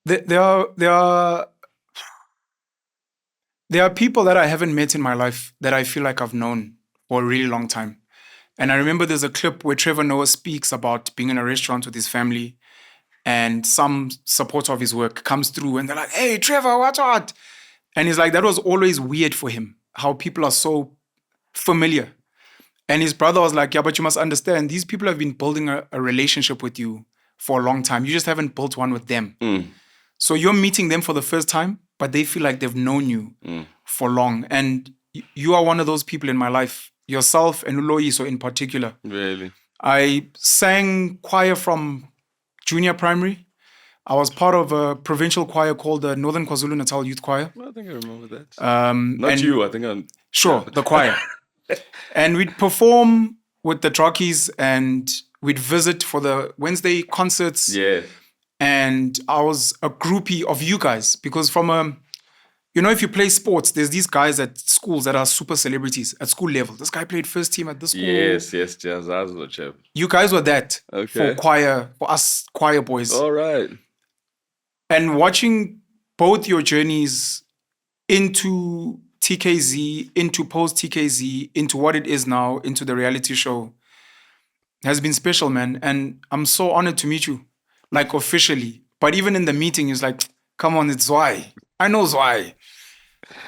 there are people that I haven't met in my life that I feel like I've known for a really long time. And I remember there's a clip where Trevor Noah speaks about being in a restaurant with his family, and some supporter of his work comes through and they're like, "Hey, Trevor, what?" And he's like, that was always weird for him, how people are so familiar. And his brother was like, "Yeah, but you must understand, these people have been building a relationship with you for a long time. You just haven't built one with them. So you're meeting them for the first time, but they feel like they've known you for long. And you are one of those people in my life, yourself and Uloyiso in particular." Really? I sang choir from junior primary. I was part of a provincial choir called the Northern KwaZulu-Natal Youth Choir. I think I remember that. Not you, I think I'm... Sure, the choir. And we'd perform with the Drakes and we'd visit for the Wednesday concerts. Yeah. And I was a groupie of you guys because if you play sports, there's these guys at schools that are super celebrities at school level. This guy played first team at this school. Yes, Jazz, chap. You guys were that for us choir boys. All right. And watching both your journeys into TKZee, into post TKZee, into what it is now, into the reality show, has been special, man. And I'm so honored to meet you, like officially. But even in the meeting, it's like, come on, it's Zwai. I know Zwai.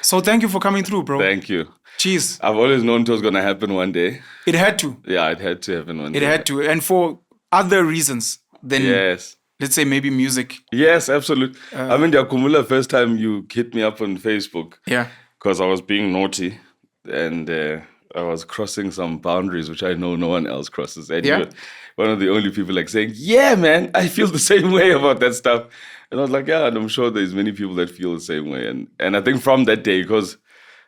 So thank you for coming through, bro. Thank you. Cheers. I've always known it was going to happen one day. It had to. Yeah, it had to happen one day. It had to. And for other reasons than... Yes. Let's say maybe music. Yes, absolutely. I mean, Kumula, first time you hit me up on Facebook. Yeah. Because I was being naughty and I was crossing some boundaries, which I know no one else crosses. And you were one of the only people like saying, "Yeah, man, I feel the same way about that stuff." And I was like, yeah, and I'm sure there's many people that feel the same way. And I think from that day, because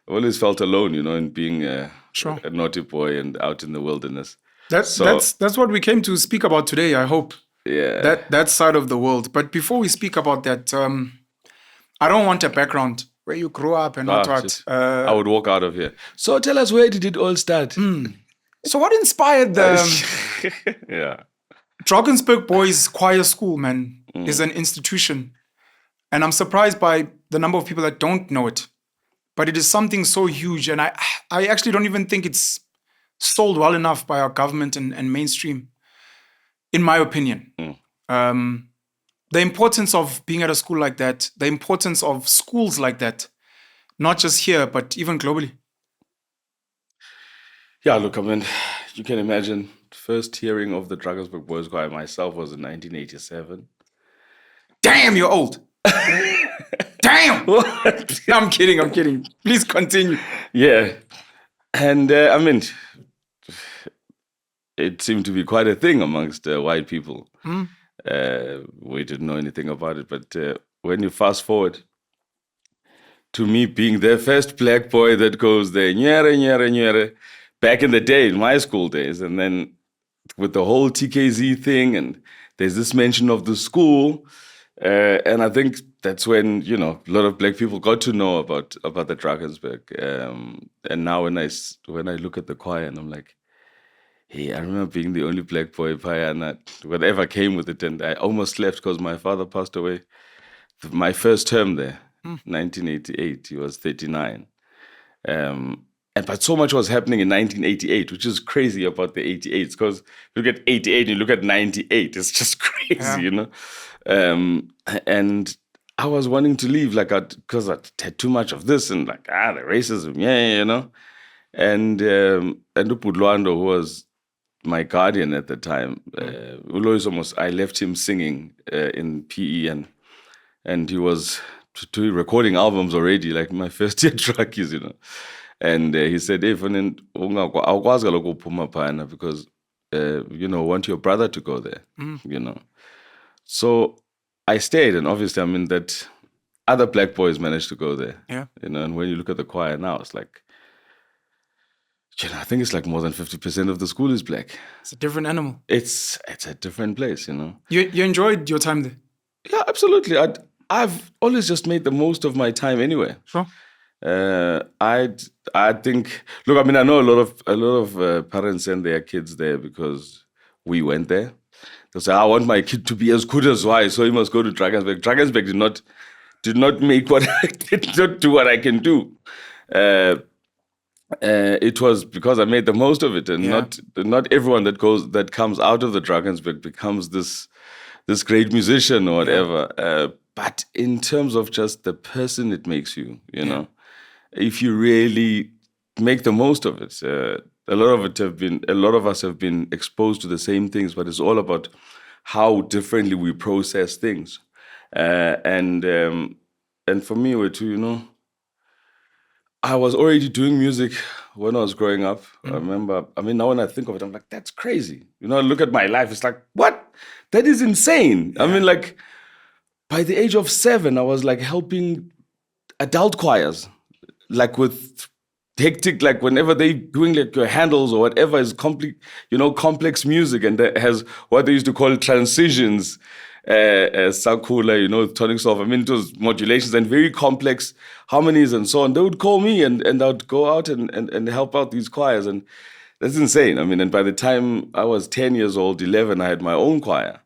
I always felt alone, in being a naughty boy and out in the wilderness. That's what we came to speak about today, I hope. Yeah. That side of the world. But before we speak about that, I don't want a background where you grew up and what. I would walk out of here. So tell us, where did it all start? So what inspired the Drakensberg Boys Choir School, man, is an institution. And I'm surprised by the number of people that don't know it. But it is something so huge. And I actually don't even think it's sold well enough by our government and mainstream, in my opinion. The importance of being at a school like that, the importance of schools like that, not just here, but even globally. Yeah, look, I mean, you can imagine, first hearing of the Drakensberg Boys Choir myself was in 1987. Damn, you're old. Damn. What? I'm kidding. Please continue. Yeah. And I mean, it seemed to be quite a thing amongst white people. We didn't know anything about it. But when you fast forward to me being the first black boy that goes there, nyere, nyere, nyere, back in the day, in my school days, and then with the whole TKZee thing, and there's this mention of the school, and I think that's when, a lot of black people got to know about the Drakensberg. And now when I look at the choir and I'm like, hey, I remember being the only black boy and whatever came with it, and I almost left because my father passed away. My first term there, 1988, he was 39. But so much was happening in 1988, which is crazy about the 88s, because if you look at 88 and you look at 98, it's just crazy, And I was wanting to leave, because I had too much of this and the racism, And Upudlwando, who was my guardian at the time, I left him singing in PE, and he was recording albums already, like my first year trackies, And he said, hey, because, want your brother to go there, So I stayed, and obviously, that other black boys managed to go there. Yeah. And when you look at the choir now, it's like, I think it's like more than 50% of the school is black. It's a different animal. It's a different place, You enjoyed your time there? Yeah, absolutely. I've always just made the most of my time anyway. Sure. I think. Look, I know a lot of parents send their kids there because we went there. They'll say, I want my kid to be as good as Zwai, so he must go to Drakensberg. Drakensberg did not make what I did not do what I can do. It was because I made the most of it, and not everyone that comes out of the Drakensberg becomes this great musician or whatever. But in terms of just the person it makes you, you know, if you really make the most of it, a lot of us have been exposed to the same things, but it's all about how differently we process things. And for me, you know, I was already doing music when I was growing up. I remember, I mean, now when I think of it, I'm like, that's crazy. You know, I look at my life, it's like, what? That is insane. I mean, like, by the age of 7, I was like helping adult choirs, like with hectic, like whenever they doing like your handles or whatever is complex music, and that has what they used to call transitions, Sakula, you know, tonic solve. I mean, it was modulations and very complex harmonies and so on. They would call me and I'd go out and help out these choirs. And that's insane. I mean, and by the time I was 10 years old, 11, I had my own choir,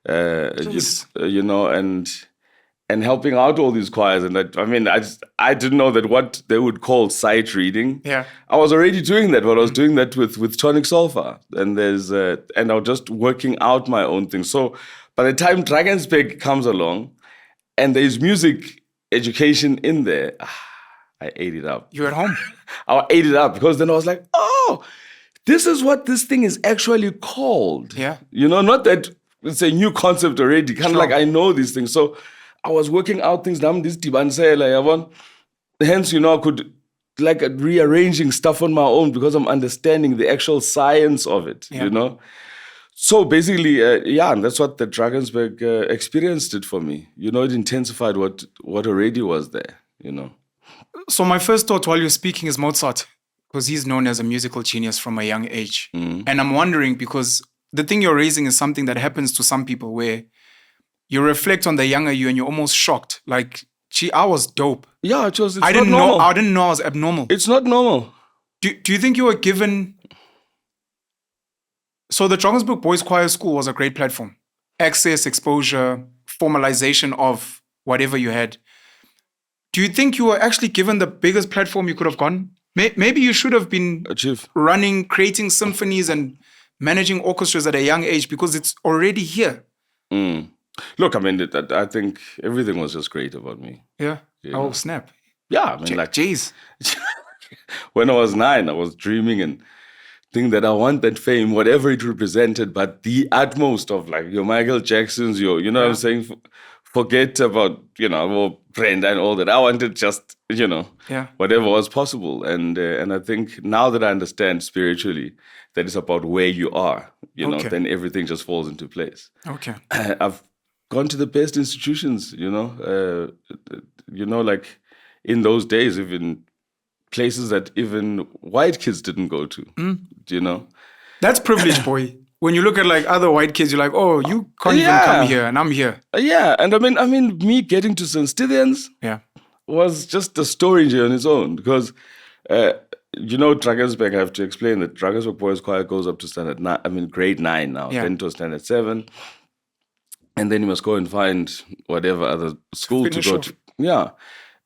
you know, and helping out all these choirs. And I didn't know that what they would call sight reading. Yeah. I was already doing that, but I was doing that with tonic solfa. And and I was just working out my own thing. So by the time Drakensberg comes along and there's music education in there, I ate it up. You're at home. I ate it up because then I was like, oh, this is what this thing is actually called. Yeah. You know, not that it's a new concept already. Kind of like I know these things. So I was working out things. Hence, you know, I could like rearranging stuff on my own because I'm understanding the actual science of it, you know. So basically, and that's what the Drakensberg experienced it for me. You know, it intensified what already was there, you know. So my first thought while you're speaking is Mozart, because he's known as a musical genius from a young age. And I'm wondering, because the thing you're raising is something that happens to some people where you reflect on the younger you and you're almost shocked. Like, gee, I was dope. Yeah, it was. I didn't know I was abnormal. It's not normal. Do you think you were given... So the Drakensberg Boys Choir School was a great platform. Access, exposure, formalization of whatever you had. Do you think you were actually given the biggest platform you could have gone? Maybe you should have been running, creating symphonies and managing orchestras at a young age because it's already here. Look, I mean, I think everything was just great about me. Yeah. Oh, snap. Yeah, I mean, jeez. When I was 9, I was dreaming and thinking that I want that fame, whatever it represented, but the utmost of like your Michael Jacksons, you know what I'm saying? Forget about, you know, Brenda and all that. I wanted just, you know, whatever was possible. And I think now that I understand spiritually that it's about where you are, you know, then everything just falls into place. Okay. I've gone to the best institutions, you know, like in those days, even places that even white kids didn't go to, you know. That's privilege, boy. When you look at like other white kids, you're like, oh, you can't even come here, and I'm here. Yeah, and I mean, me getting to St. Stithians was just a story on its own because, you know, Drakensberg, I have to explain that Drakensberg Boys Choir goes up to grade 9 now, then to standard 7. And then you must go and find whatever other school to go to. Yeah.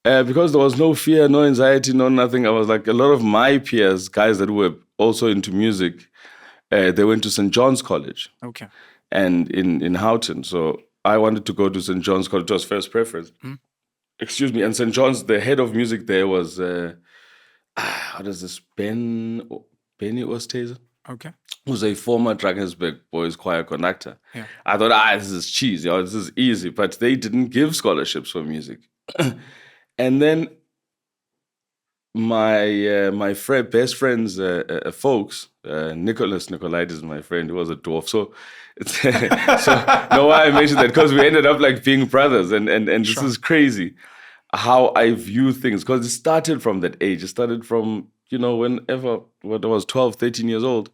Because there was no fear, no anxiety, no nothing. I was like, a lot of my peers, guys that were also into music, they went to St. John's College. Okay. And in Houghton. So I wanted to go to St. John's College. It was first preference. Excuse me. And St. John's, the head of music there was, how does this, Benny Oosthuizen? Okay. Who's a former Drakensberg Boys Choir conductor. Yeah. I thought, this is cheese, this is easy. But they didn't give scholarships for music. And then my best friend's folks, Nicolaitis is my friend, who was a dwarf. So know why I mentioned that? Because we ended up like being brothers, and this is crazy how I view things. Because it started from that age. It started from, you know, when I was 12, 13 years old,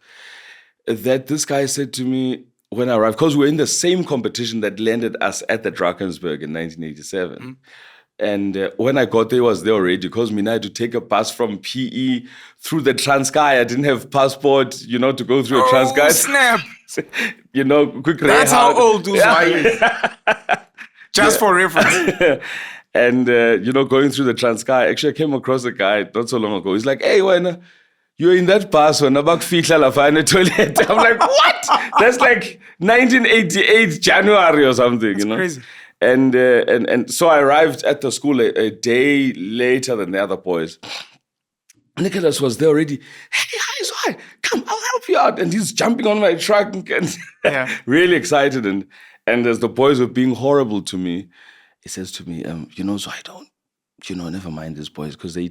that this guy said to me when I arrived, because we were in the same competition that landed us at the Drakensberg in 1987. And when I got there, it was there already because I had to take a bus from PE through the Transkei. I didn't have passport, to go through a Transkei. Oh, snap. Quick That's how Greyhound. old Zwai is. Just for reference. And, going through the Transkei, actually, I came across a guy not so long ago. He's like, hey, when you're in that bus, when abakufihla lapha in the toilet. I'm like, what? That's like 1988 January or something, That's crazy. And so I arrived at the school a day later than the other boys. Nicholas was there already. Hey, hi, Zwai, come, I'll help you out. And he's jumping on my truck and really excited. And as the boys were being horrible to me, he says to me, Zwai, don't, never mind these boys because they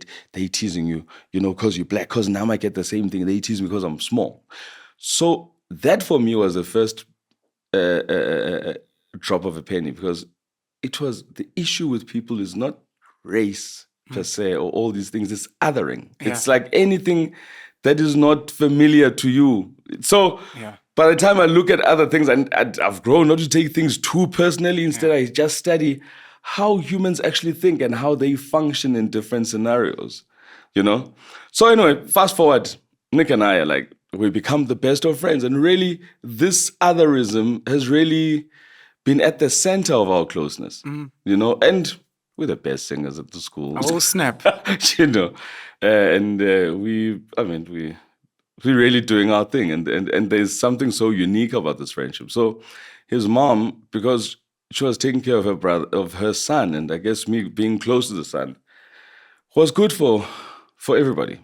teasing you, because you're black, because now I might get the same thing. They tease me because I'm small. So that for me was the first drop of a penny, because it was the issue with people is not race per se or all these things, it's othering. Yeah. It's like anything that is not familiar to you. So by the time I look at other things, and I've grown not to take things too personally, instead I just study how humans actually think and how they function in different scenarios, So anyway, fast forward, Nick and I are we become the best of friends. And really, this otherism has really been at the center of our closeness, and we're the best singers at the school. Oh, snap. And we're really doing our thing. And there's something so unique about this friendship. So his mom, because she was taking care of her brother, of her son, and I guess me being close to the son was good for everybody,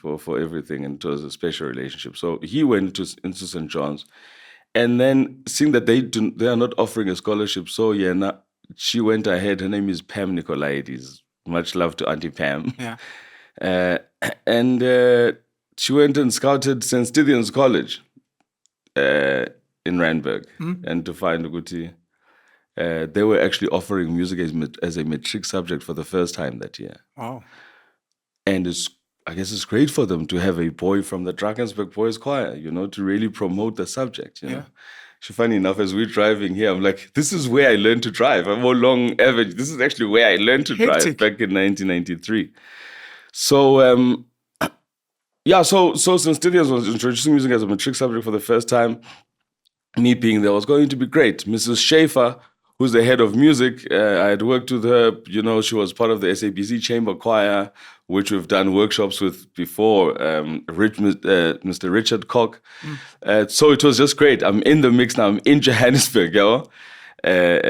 for everything, and it was a special relationship. So he went into St. John's, and then seeing that they are not offering a scholarship, so she went ahead. Her name is Pam Nicolaides. Much love to Auntie Pam. Yeah. And she went and scouted St. Stithians College in Randburg, and to find Uguti. They were actually offering music as a matric subject for the first time that year. Wow. And I guess it's great for them to have a boy from the Drakensberg Boys Choir, to really promote the subject, know. So funny enough, as we're driving here, I'm like, this is where I learned to drive. I'm all long average. This is actually where I learned to drive back in 1993. So, so St. Stithians was introducing music as a matric subject for the first time. Me being there was going to be great. Mrs. Schaefer, who's the head of music, I had worked with her. She was part of the SABC Chamber Choir, which we've done workshops with before, Mr. Richard Koch. So it was just great. I'm in the mix now. I'm in Johannesburg, and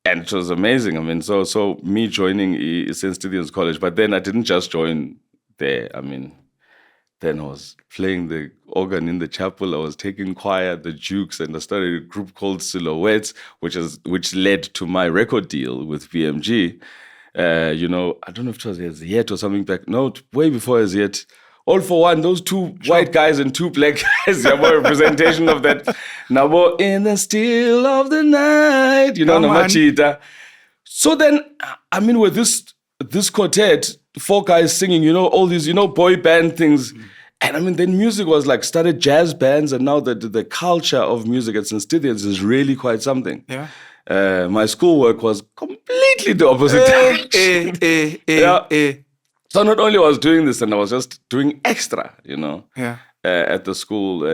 it was amazing. So me joining St. Stithians College, but then I didn't just join there. Then I was playing the organ in the chapel. I was taking choir at the Dukes, and I started a group called Silhouettes, which led to my record deal with BMG. I don't know if it was as yet or something back. No, way before as yet. All for one, those two white guys and two black guys. Representation of that. Now in the still of the night. Namachita. So then, with this quartet, 4 guys singing, all these, boy band things. And then music was started jazz bands, and now the culture of music at St. Stithians is really quite something. Yeah. My schoolwork was completely the opposite direction. So not only was I doing this, and I was just doing extra, at the school,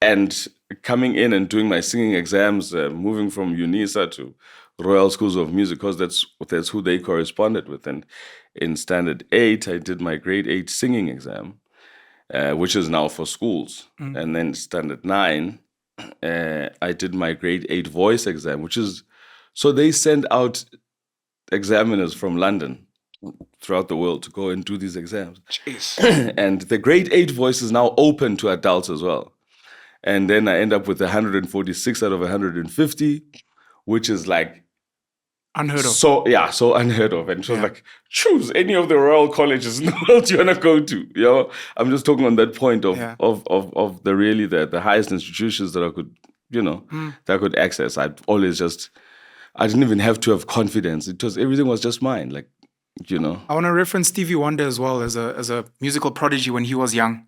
and coming in and doing my singing exams, moving from UNISA to Royal Schools of Music, because that's who they corresponded with. And in Standard 8, I did my grade 8 singing exam, which is now for schools. And then Standard 9, I did my grade 8 voice exam, which is, so they send out examiners from London throughout the world to go and do these exams. Jeez. And the grade 8 voice is now open to adults as well. And then I end up with 146 out of 150, which is unheard of. So unheard of. And so choose any of the royal colleges in the world you want to go to. I'm just talking on that point of the really the highest institutions that I could, that I could access. I didn't even have to have confidence. Everything was just mine. I want to reference Stevie Wonder as well as a musical prodigy when he was young.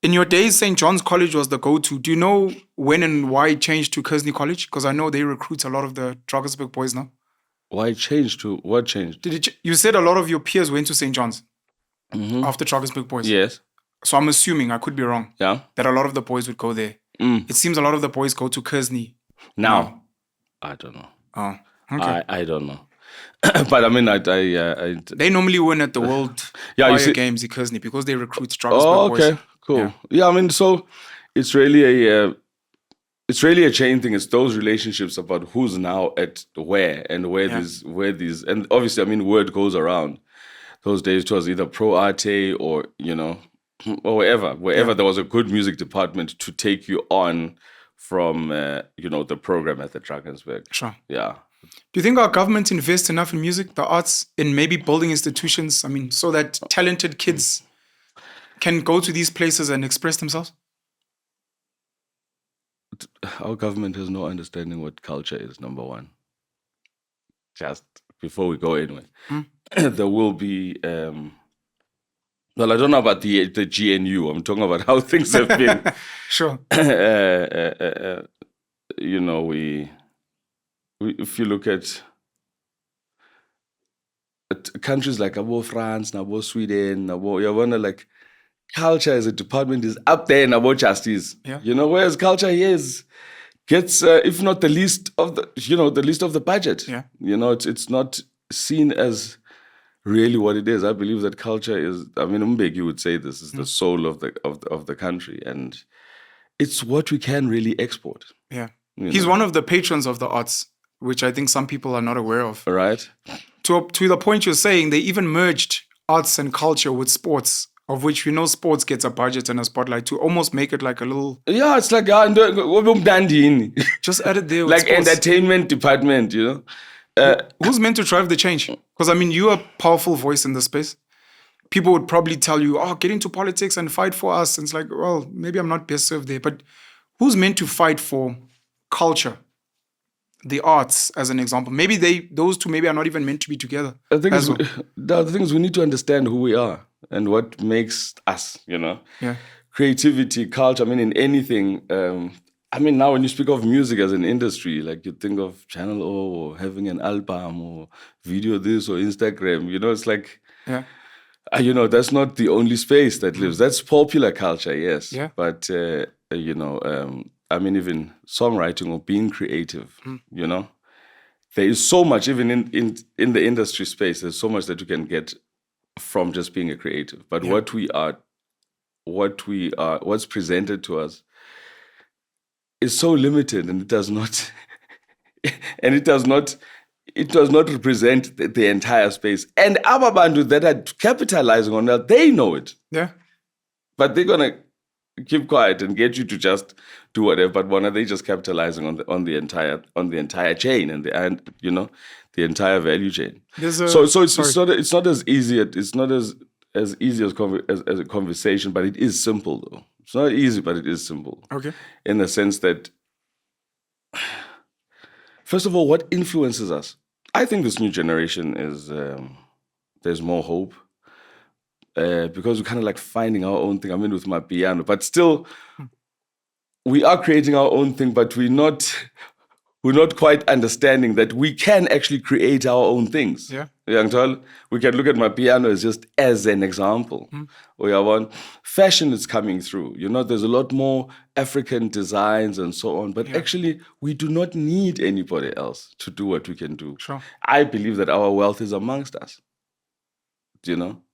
In your days, St. John's College was the go-to. Do you know when and why it changed to TKZee College? Because I know they recruit a lot of the Drakensberg boys now. Why change to what changed? You said a lot of your peers went to St. John's after Drakensberg boys. Yes. So I'm assuming, I could be wrong, Yeah. that a lot of the boys would go there. It seems a lot of the boys go to TKZee. Now, I don't know. Oh, okay. I don't know. But I mean, They normally win at the World Fire Games in TKZee because they recruit Drakensberg boys. Okay, cool. Yeah, I mean, so it's really a chain thing. It's those relationships about who's now at where and where these, and obviously, I mean, word goes around. Those days it was either pro arte or or wherever there was a good music department to take you on from the program at the Drakensberg. Sure. Yeah. Do you think our government invests enough in music, the arts, in maybe building institutions? I mean, so that talented kids can go to these places and express themselves? Our government has no understanding what culture is, number one. Just before we go anyway, there will be... well, I don't know about the GNU. I'm talking about how things have been. Sure. We if you look at countries like France, Sweden, you wonder like culture as a department is up there in justice. Yeah. Whereas culture here gets if not the least of the budget. Yeah. It's not seen as really what it is. I believe that culture is, I mean, Mbeki would say this is the soul of the country, and it's what we can really export. Yeah. He's one of the patrons of the arts, which I think some people are not aware of. Right. To the point you're saying, they even merged arts and culture with sports, of which we know sports gets a budget and a spotlight, to almost make it like a little... Yeah, it's like... just added there with like sports. Entertainment department, Who's meant to drive the change? Because, I mean, you're a powerful voice in the space. People would probably tell you, get into politics and fight for us. And it's like, well, maybe I'm not best served there. But who's meant to fight for culture, the arts, as an example? Maybe those two maybe are not even meant to be together. The thing is we need to understand who we are and what makes us, Yeah. Creativity, culture, I mean, in anything... now when you speak of music as an industry, like you think of Channel O or having an album or video this or Instagram, it's like, that's not the only space that lives. That's popular culture, yes. Yeah. But, even songwriting or being creative, there is so much, even in the industry space, there's so much that you can get from just being a creative. But what's presented to us is so limited, and it does not represent the entire space. And our bandu that are capitalizing on that, they know it. Yeah. But they're gonna keep quiet and get you to just do whatever. But when are they just capitalizing on the entire chain and the entire value chain? So it's not as easy. It's not as easy as a conversation, but it is simple though. It's not easy, but it is simple. Okay. In the sense that, first of all, what influences us? I think this new generation is, there's more hope because we're kind of like finding our own thing. I mean, with my piano, but still, we are creating our own thing, but we're not quite understanding that we can actually create our own things. Yeah. We can look at my piano as an example. Fashion is coming through. There's a lot more African designs and so on. But actually, we do not need anybody else to do what we can do. Sure. I believe that our wealth is amongst us.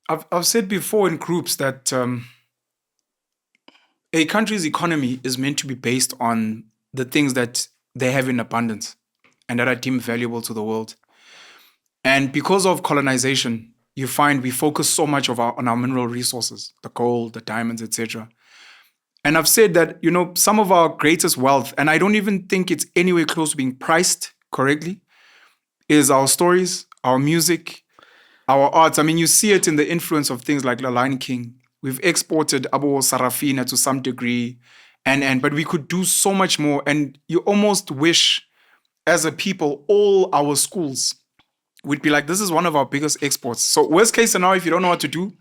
I've said before in groups that a country's economy is meant to be based on the things that they have in abundance and that are deemed valuable to the world. And because of colonization, you find we focus so much on our mineral resources, the gold, the diamonds, etc. And I've said that, some of our greatest wealth, and I don't even think it's anywhere close to being priced correctly, is our stories, our music, our arts. I mean, you see it in the influence of things like The Lion King. We've exported Abu Sarafina to some degree, but we could do so much more. And you almost wish, as a people, all our schools would be like, this is one of our biggest exports. So worst case scenario, if you don't know what to do,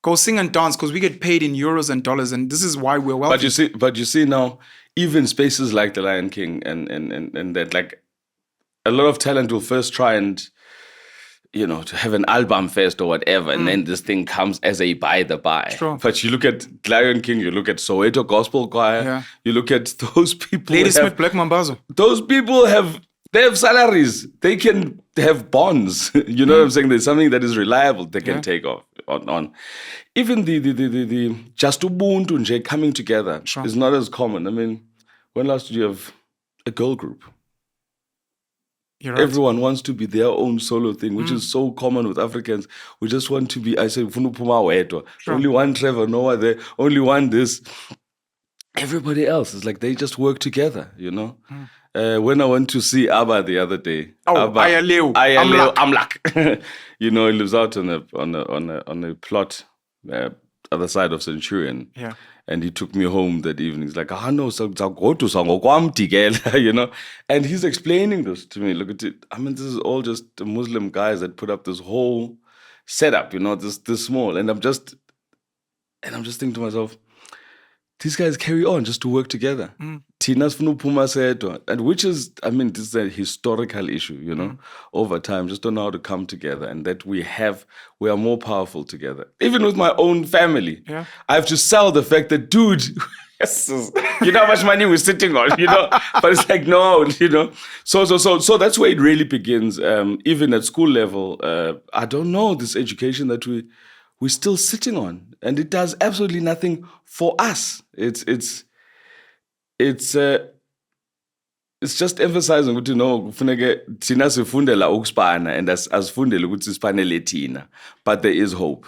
go sing and dance, because we get paid in euros and dollars, and this is why we're wealthy. But you see now, even spaces like The Lion King and that, like, a lot of talent will first try and, to have an album first or whatever, and then this thing comes as a by the by. Sure. But you look at Lion King, you look at Soweto Gospel Choir, you look at those people. Ladysmith Black Mambazo. Those people have salaries. They can have bonds. You know what I'm saying? There's something that is reliable they can take off on. Even the just Ubuntu nje coming together is not as common. I mean, when last did you have a girl group? You're right. Everyone wants to be their own solo thing, which is so common with Africans. We just want to be, I say, only one Trevor, no one there, only one this. Everybody else is like they just work together, When I went to see Abba the other day, Amlak, he lives out on a plot other side of Centurion. Yeah. And he took me home that evening. He's like, no, so go to Sangokwam, And he's explaining this to me. Look at it. I mean, this is all just Muslim guys that put up this whole setup, this small. And I'm just thinking to myself, these guys carry on just to work together. Tina's Puma said, and which is, I mean, this is a historical issue, over time, just don't know how to come together, and that we are more powerful together. Even with my own family, I have to sell the fact that, dude, you know how much money we're sitting on, but it's like, no, So that's where it really begins. Even at school level, I don't know, this education that we're still sitting on, and it does absolutely nothing for us. It's just emphasizing ukuthi kufuneke thina sifundela ukuspana and asifundele ukuthi sipanele thina, but there is hope.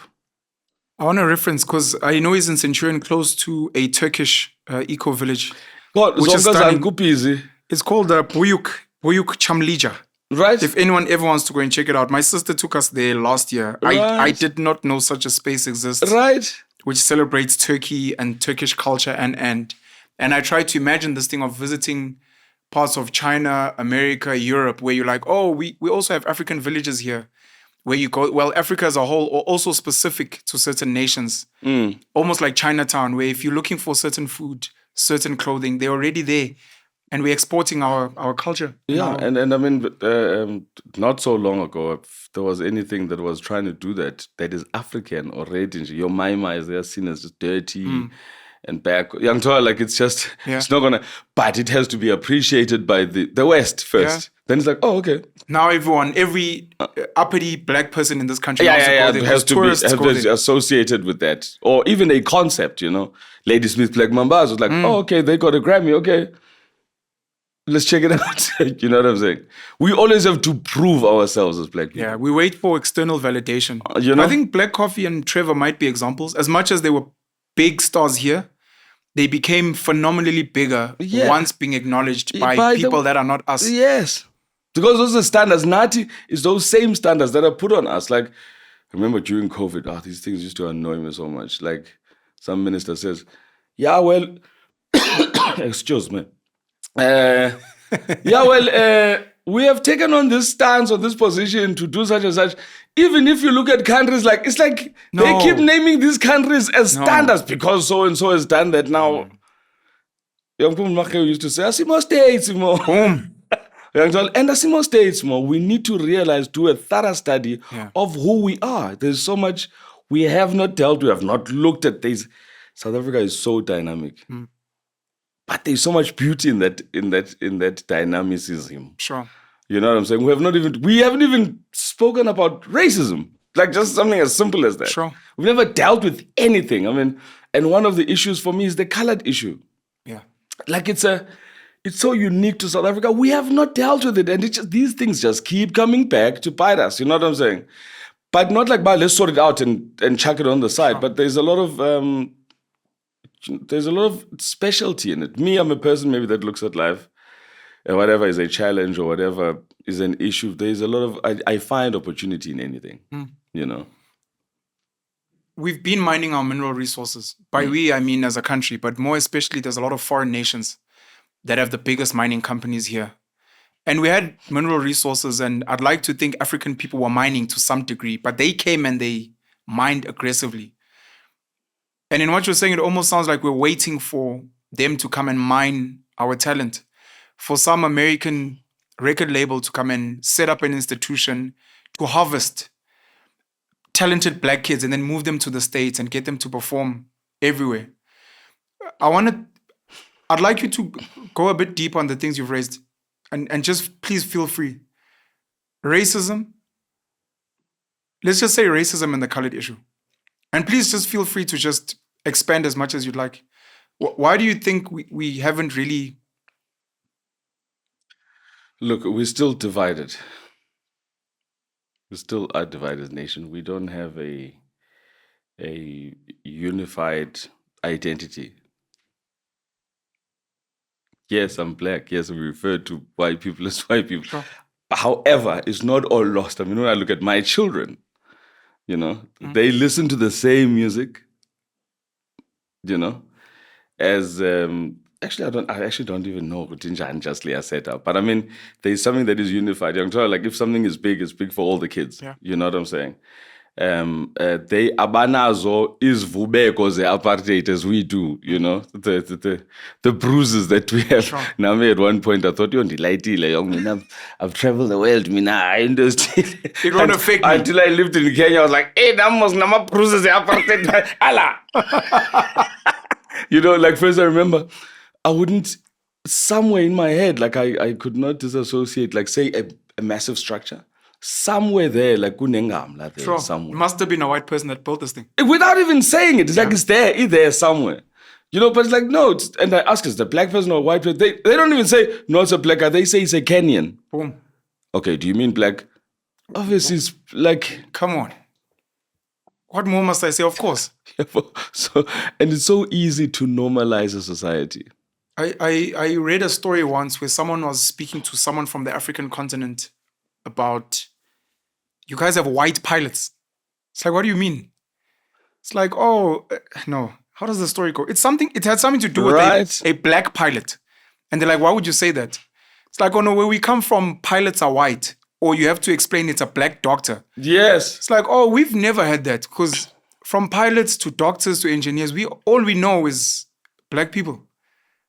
I want to reference because I know he's in Centurion, close to a Turkish eco village. Which is stunning. It's called Buyuk Chamlija. Right. If anyone ever wants to go and check it out, my sister took us there last year. Right. I did not know such a space exists. Right. Which celebrates Turkey and Turkish culture and I try to imagine this thing of visiting parts of China, America, Europe, where you're like, oh, we also have African villages here. Where you go, well, Africa as a whole, also specific to certain nations. Almost like Chinatown, where if you're looking for certain food, certain clothing, they're already there. And we're exporting our culture. Yeah, and I mean, not so long ago, if there was anything that was trying to do that is African already. Your maima is there seen as just dirty and back. Young toy, like it's just, it's not gonna, but it has to be appreciated by the West first. Yeah. Then it's like, oh, okay. Now every uppity black person in this country has to be associated with that. Or even a concept, Ladysmith Black Mambas was like, oh, okay, they got a Grammy, okay. Let's check it out. You know what I'm saying? We always have to prove ourselves as black people. Yeah, we wait for external validation. I think Black Coffee and Trevor might be examples. As much as they were big stars here, they became phenomenally bigger once being acknowledged by people that are not us. Yes. Because those are standards. Nati is those same standards that are put on us. Like, I remember during COVID, these things used to annoy me so much. Like, some minister says, excuse me. We have taken on this stance or this position to do such and such. Even if you look at countries it's like they keep naming these countries as standards because so and so has done that now. Young people used to say, Asimo states more. And Asimo states more. We need to realize, do a thorough study of who we are. There's so much we have not dealt, we have not looked at this. South Africa is so dynamic. But there's so much beauty in that dynamicism. Sure. You know what I'm saying? We haven't even spoken about racism. Like just something as simple as that. Sure. We've never dealt with anything. I mean, and one of the issues for me is the colored issue. Yeah. Like it's so unique to South Africa. We have not dealt with it. And these things just keep coming back to bite us. You know what I'm saying? But not like, let's sort it out and chuck it on the side. Sure. But there's a lot of specialty in it. Me, I'm a person maybe that looks at life and whatever is a challenge or whatever is an issue. There's a lot of, I find opportunity in anything, We've been mining our mineral resources. By we, I mean as a country, but more especially there's a lot of foreign nations that have the biggest mining companies here. And we had mineral resources, and I'd like to think African people were mining to some degree, but they came and they mined aggressively. And in what you're saying, it almost sounds like we're waiting for them to come and mine our talent. For some American record label to come and set up an institution to harvest talented black kids and then move them to the States and get them to perform everywhere. I'd like you to go a bit deep on the things you've raised and just please feel free. Racism, let's just say racism and the colored issue. And please just feel free to just expand as much as you'd like. Why do you think we haven't really... Look, we're still divided. We still are a divided nation. We don't have a unified identity. Yes, I'm black. Yes, we refer to white people as white people. Sure. However, it's not all lost. I mean, when I look at my children, they listen to the same music, as I actually don't even know what Ginger and Justly are set up. But I mean, there's something that is unified. Like if something is big, it's big for all the kids. Yeah. You know what I'm saying? They abanazo is vubeko ze apartheid as we do, the bruises that we have. Sure. Now, me at one point I thought, I've traveled the world, I understand. It won't affect me. Until I lived in Kenya, I was like, hey, nama bruises ze apartheid. Allah. Like first I remember, I wouldn't, somewhere in my head, like I could not disassociate, like say a massive structure. Somewhere there, like kunengamla there, Sure. somewhere. It must have been a white person that built this thing. Without even saying it, it's like it's there somewhere. But it's like, no, and I ask, is it a black person or a white person? They don't even say, no, it's a black guy. They say it's a Kenyan. Boom. Okay, do you mean black? Obviously, it's like... Come on. What more must I say? Of course. And it's so easy to normalize a society. I read a story once where someone was speaking to someone from the African continent about, you guys have white pilots. It's like, what do you mean? It's like, oh, no. How does the story go? It had something to do with a black pilot. And they're like, why would you say that? It's like, oh no, where we come from, pilots are white. Or you have to explain it's a black doctor. Yes. It's like, oh, we've never had that. Because from pilots to doctors to engineers, all we know is black people.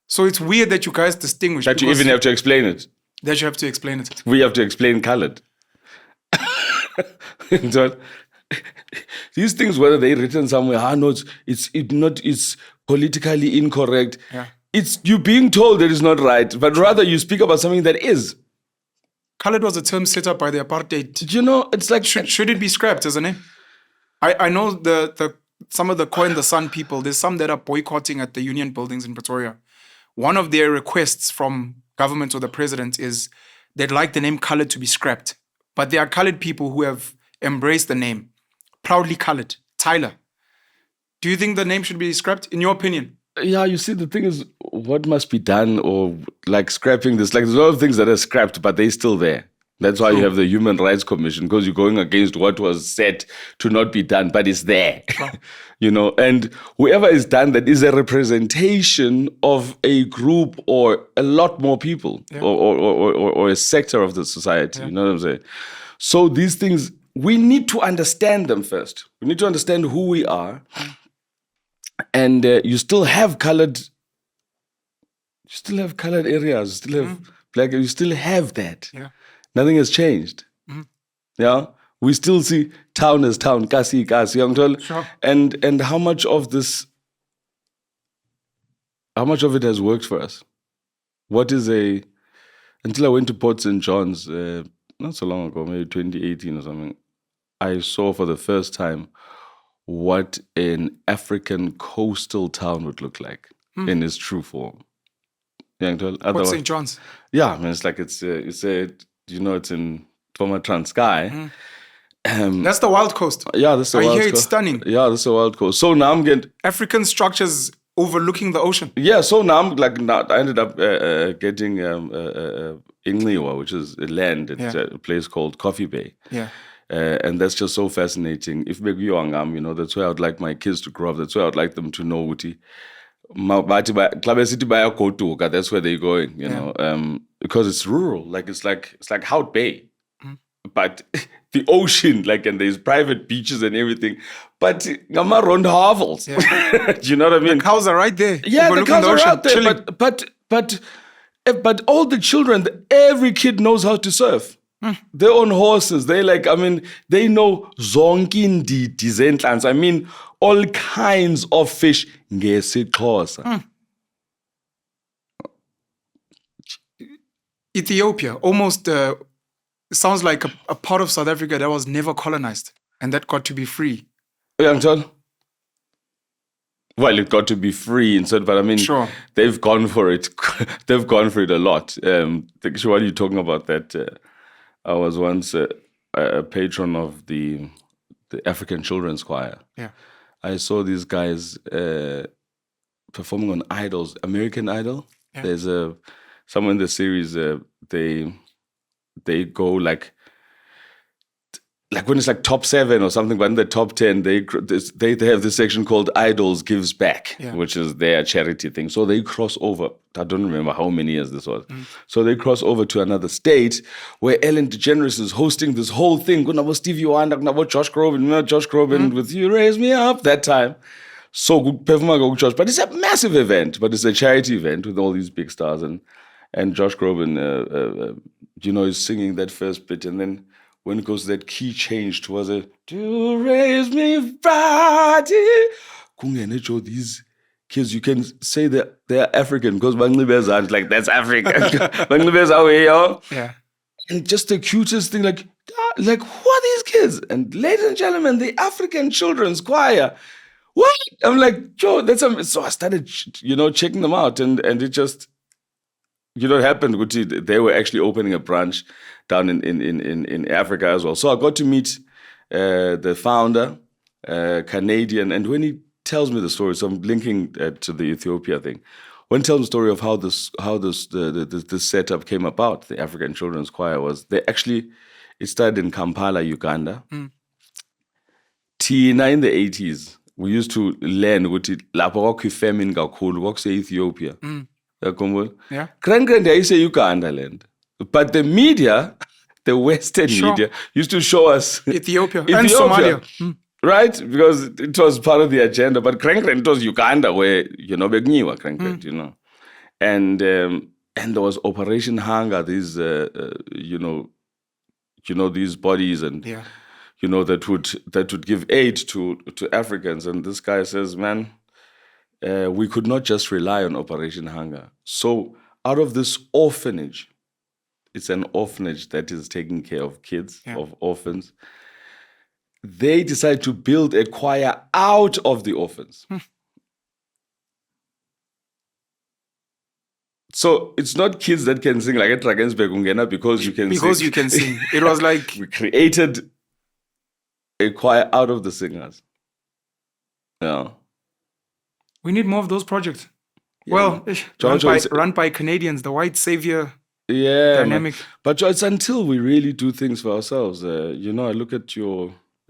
So it's weird that you guys distinguish. That you even have to explain it. That you have to explain it. We have to explain colored. These things, whether they're written somewhere, no, it's politically incorrect. Yeah. It's you being told that it's not right, but rather you speak about something that is. Colored was a term set up by the apartheid. It's like... Should it be scrapped as a name? I know some of the Coin the Sun people, there's some that are boycotting at the union buildings in Pretoria. One of their requests from government or the president is they'd like the name colored to be scrapped. But there are colored people who have embraced the name. Proudly colored. Tyler. Do you think the name should be scrapped, in your opinion? Yeah, you see, the thing is, what must be done, or like scrapping this, like there's a lot of things that are scrapped, but they're still there. That's why you have the Human Rights Commission, because you're going against what was said to not be done, but it's there. And whoever is done that is a representation of a group or a lot more people, or a sector of the society. You know what I'm saying? So these things, we need to understand them first. We need to understand who we are. And you still have colored areas, you still have black, you still have that. Yeah. Nothing has changed. Yeah. We still see town as town, kasi, Sure. And how much of it has worked for us? Until I went to Port St. John's, not so long ago, maybe 2018 or something, I saw for the first time what an African coastal town would look like in its true form. Port St. John's. Yeah, I mean, it's like it's in former Transkei. That's the Wild Coast. Yeah, that's the Wild Coast. I hear it's stunning. Yeah, that's the Wild Coast. So now I'm getting African structures overlooking the ocean. Yeah, so now I ended up getting Ingliwa, which is a land at a place called Coffee Bay. Yeah. And that's just so fascinating. If maybe you're that's where I would like my kids to grow up. That's where I would like them to know Uti. That's where they're going, because it's rural. Like it's like Hout Bay, but the ocean, and there's private beaches and everything. But around hovels, do you know what I mean? The cows are right there. Yeah, the cows are out there. But But all the children, every kid knows how to surf. They're on horses. They they know zonke indidi zentlanzi. I mean, all kinds of fish ngesixhosa. Ethiopia almost sounds like a part of South Africa that was never colonized and that got to be free. Young John? Well, it got to be free instead, but I mean, Sure. They've gone for it. They've gone for it a lot. While you're talking about that, I was once a patron of the African Children's Choir. Yeah. I saw these guys performing on Idols, American Idol. Yeah. There's someone in the series. They go like when it's like top 7 or something, but in the top 10, they have this section called Idols Gives Back, which is their charity thing. So they cross over. I don't remember how many years this was. So they cross over to another state where Ellen DeGeneres is hosting this whole thing. Kunabo Stevie Wonder, kunabo Josh Groban with You Raise Me Up that time. So good perform Josh, but it's a massive event, but it's a charity event with all these big stars and Josh Groban, is singing that first bit, and then when it goes that key change towards a "To raise me Friday," these kids, you can say that they're African because Bangladesh like that's African. Bangladesh away, Yeah. And just the cutest thing, like who are these kids? And ladies and gentlemen, the African Children's Choir. What? I'm like, Joe, so I started, checking them out, and it just, happened. They were actually opening a branch down in Africa as well. So I got to meet the founder, Canadian, and when he tells me the story, so I'm linking to the Ethiopia thing. When he tells the story of how this setup came about, the African Children's Choir it started in Kampala, Uganda. Tina in the 80s. We used to learn ukuthi lapho kwakufamine kakhulu kwakuse Ethiopia. Yeah. Grand yayise Uganda land. But the media, the Western media, used to show us Ethiopia. And Somalia. Right? Because it was part of the agenda. But it was Uganda where, begniwa And there was Operation Hunger, these these bodies and that would give aid to Africans. And this guy says, man, we could not just rely on Operation Hunger. So out of this orphanage, it's an orphanage that is taking care of kids, of orphans. They decide to build a choir out of the orphans. So it's not kids that can sing like at Drakensberg because you can sing. Because you can sing. It was like we created a choir out of the singers. Yeah. We need more of those projects. Yeah. Well, run by Canadians, the white savior dynamic. Man. But it's until we really do things for ourselves. I look at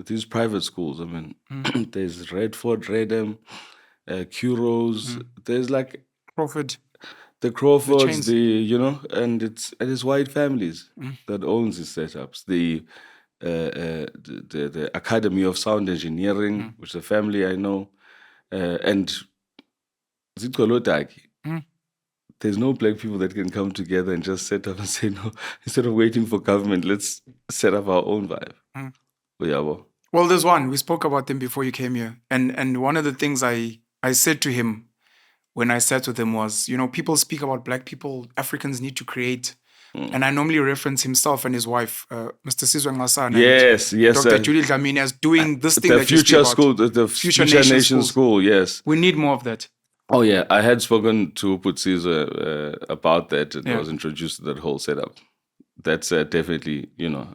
these private schools. I mean, there's Redford, Redham, Curos. There's like Crawford. The Crawfords, and it's white families that owns these setups. The Academy of Sound Engineering, which is a family I know, and Zitkolotaki. There's no black people that can come together and just set up and say, no, instead of waiting for government, let's set up our own vibe. Well, there's one. We spoke about them before you came here. And one of the things I said to him when I sat with him was, people speak about black people, Africans need to create. And I normally reference himself and his wife, Mr. Sizwe Ngasana. Yes, Dr. Julie Dlamini as doing this thing that future you speak school, about. the Future Nation School, yes. We need more of that. Oh, yeah. I had spoken to Sizwe about that and I was introduced to that whole setup. That's definitely,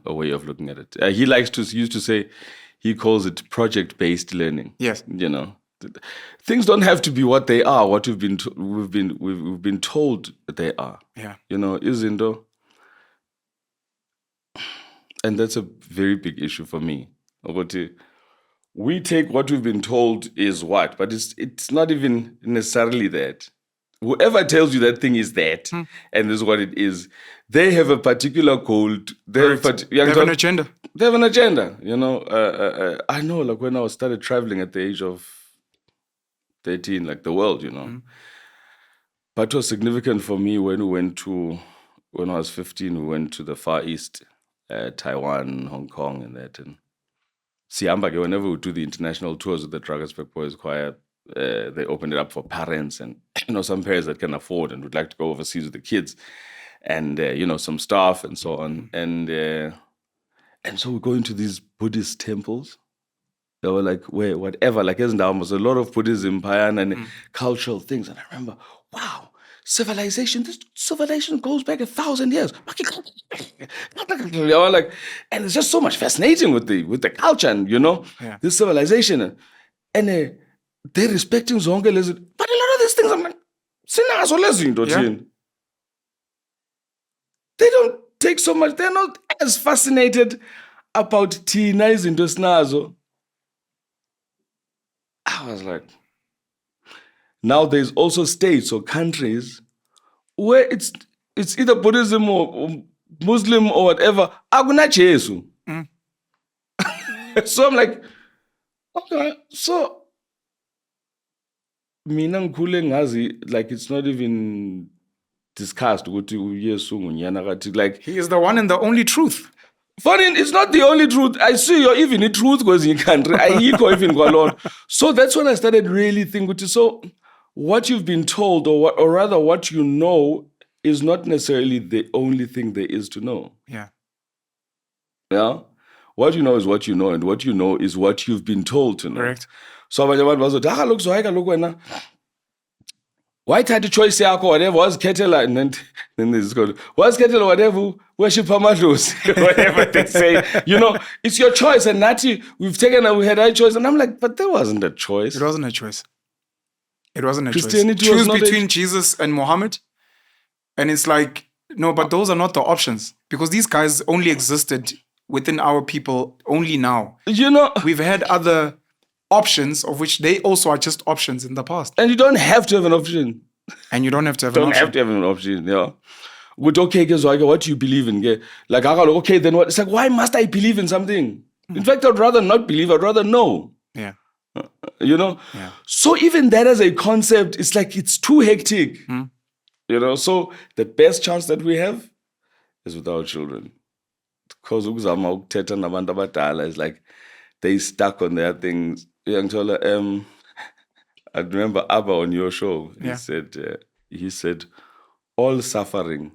a way of looking at it. He used to say, he calls it project-based learning. Yes. Things don't have to be what they are, what we've been told they are. Yeah. Izindo. And that's a very big issue for me. We take what we've been told is what, but it's not even necessarily that. Whoever tells you that thing is that, and this is what it is, they have a particular code. They have an agenda. They have an agenda. I know, like when I started traveling at the age of 13, like the world, But it was significant for me when I was 15, we went to the Far East, Taiwan, Hong Kong, and that. And Siambake, whenever we do the international tours with the Drakensberg Boys Choir, they opened it up for parents and, some parents that can afford and would like to go overseas with the kids and, some staff and so on. And so we go into these Buddhist temples. They were like, where, whatever, like, there's a lot of Buddhism, Payan, and cultural things. And I remember, wow, civilization, this civilization goes back 1,000 years. Like, and it's just so much fascinating with the culture and, this civilization. And they're respecting zonke lezi. But a lot of these things, I'm like, sinazo lezi into thina. They don't take so much, they're not as fascinated about thina izinto esinazo. I was like, now there's also states or countries where it's either Buddhism or Muslim or whatever. Akuna Jesu. So I'm like, okay, so mina ngikhule ngazi, like, it's not even discussed ukuthi uYesu ngunyana kathi, like, he is the one and the only truth. Funny, it's not the only truth. I see you're even the truth goes in country. So that's when I started really thinking, so what you've been told, or rather what you know, is not necessarily the only thing there is to know. Yeah. Yeah? What you know is what you know, and what you know is what you've been told to know. Correct. So look, why had the choice whatever was kettle, and then this is called was kettle whatever worship Hamadus, whatever they say. It's your choice, and Nati, we had our choice, and I'm like, but there wasn't a choice. It wasn't a choice. Christianity choose between Jesus and Muhammad, and it's like, no, but those are not the options, because these guys only existed within our people only now. We've had other options, of which they also are just options in the past. And you don't have to have an option. And you don't have to have an option. Don't have to have an option, yeah. With okay, what do you believe in? Like, okay, then what? It's like, why must I believe in something? In fact, I'd rather not believe, I'd rather know. Yeah. Yeah. So even that as a concept, it's like, it's too hectic. So the best chance that we have is with our children. Because is like, they stuck on their things. I remember Abba on your show. He said, all suffering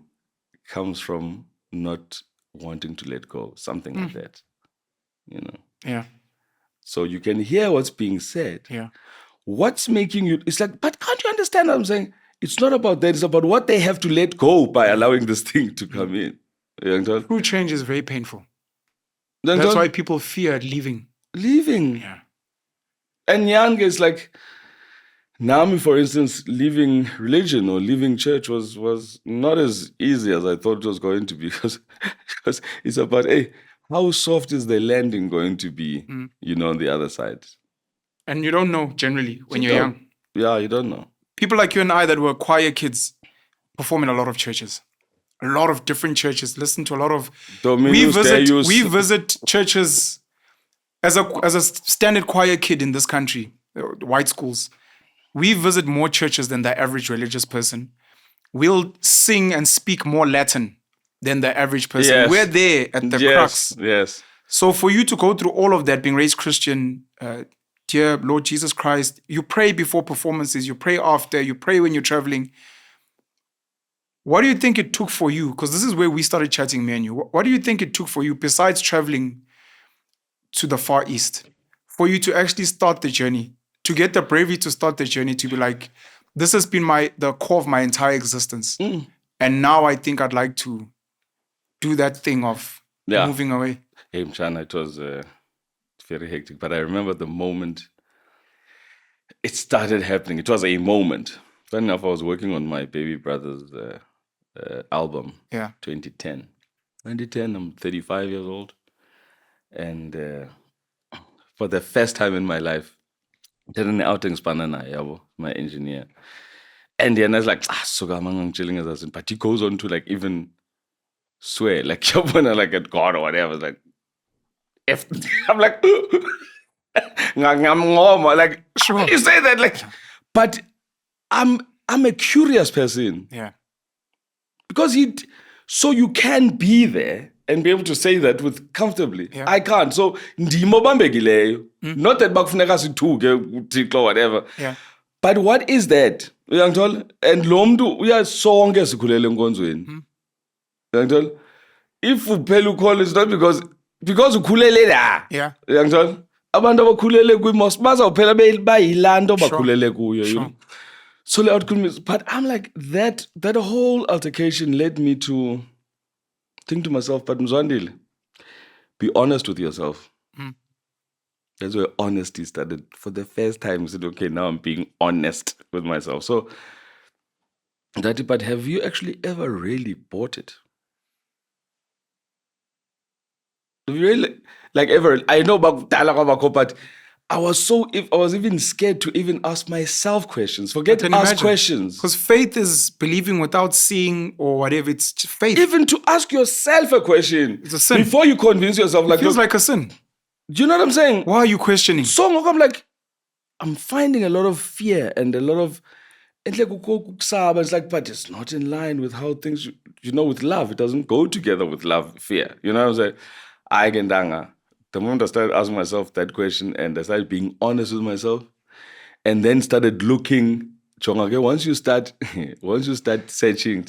comes from not wanting to let go, something like that. Yeah. So you can hear what's being said. Yeah. What's making you? It's like, but can't you understand what I'm saying? It's not about that. It's about what they have to let go by allowing this thing to come in. True change is very painful. That's why people fear leaving. Yeah. And Yang is like, Nami, for instance, leaving religion or leaving church was not as easy as I thought it was going to be, because it's about, hey, how soft is the landing going to be, on the other side? And you don't know generally when you're young. Yeah, you don't know. People like you and I that were choir kids perform in a lot of churches. A lot of different churches. Listen to a lot of... We visit churches as a standard choir kid in this country, white schools. We visit more churches than the average religious person. We'll sing and speak more Latin than the average person. Yes. We're there at the crux. Yes. So for you to go through all of that, being raised Christian, dear Lord Jesus Christ, you pray before performances, you pray after, you pray when you're traveling. What do you think it took for you? Because this is where we started chatting, me and you. What do you think it took for you, besides traveling to the Far East, for you to actually start the journey, to get the bravery to start the journey, to be like, this has been the core of my entire existence. And now I think I'd like to do that thing of moving away. Hey, Mchana, it was very hectic. But I remember the moment it started happening. It was a moment. Funny enough, I was working on my baby brother's album, 2010. 2010, I'm 35 years old. And for the first time in my life, did an outings banana, my engineer. And then I was like, chilling as I said. But he goes on to like even swear, like like at God or whatever. Like, if I'm like, like, sure, you say that, like, but I'm I'm a curious person. Yeah. Because so you can be there and be able to say that with comfortably. Yeah. I can't. So ndimo bambekileyo. Not that bakufuneka sithuke uThixo whatever. Yeah. But what is that? Uyangithola? And lo muntu uyasonke sikhulele enkonzweni. Uyangithola? If uphela ukhole, it's not because ukhulele la. Yeah. Uyangithola? Abantu abakhulele kwi-mosque bazawuphela bayilanto bakhulele kuyo, you know. So but I'm like, that whole altercation led me to think to myself, but Mzwandile, be honest with yourself. That's where honesty started. For the first time, I said, okay, now I'm being honest with myself. So, but have you actually ever really bought it? Have you really, like ever? I know about Dala, but I was even scared to even ask myself questions. Forget to ask questions. Because faith is believing without seeing or whatever. It's faith. Even to ask yourself a question. It's a sin. Before you convince yourself. It feels like a sin. Do you know what I'm saying? Why are you questioning? So I'm like, I'm finding a lot of fear and a lot of... It's like, but it's not in line with how things... with love. It doesn't go together with love, fear. You know what I'm saying? The moment I started asking myself that question and I started being honest with myself and then started looking, once you start searching,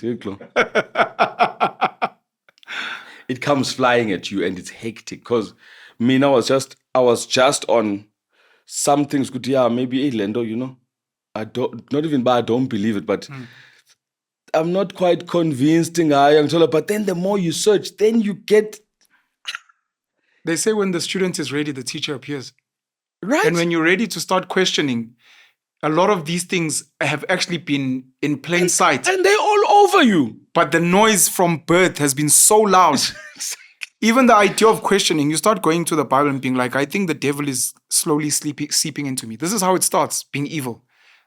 it comes flying at you and it's hectic. Because I was just on some things, maybe Lendo, I don't believe it, but I'm not quite convinced. But then the more you search, then you get... They say when the student is ready, the teacher appears. Right. And when you're ready to start questioning, a lot of these things have actually been in plain sight. And they're all over you. But the noise from birth has been so loud. Even the idea of questioning, you start going to the Bible and being like, I think the devil is slowly seeping into me. This is how it starts, being evil.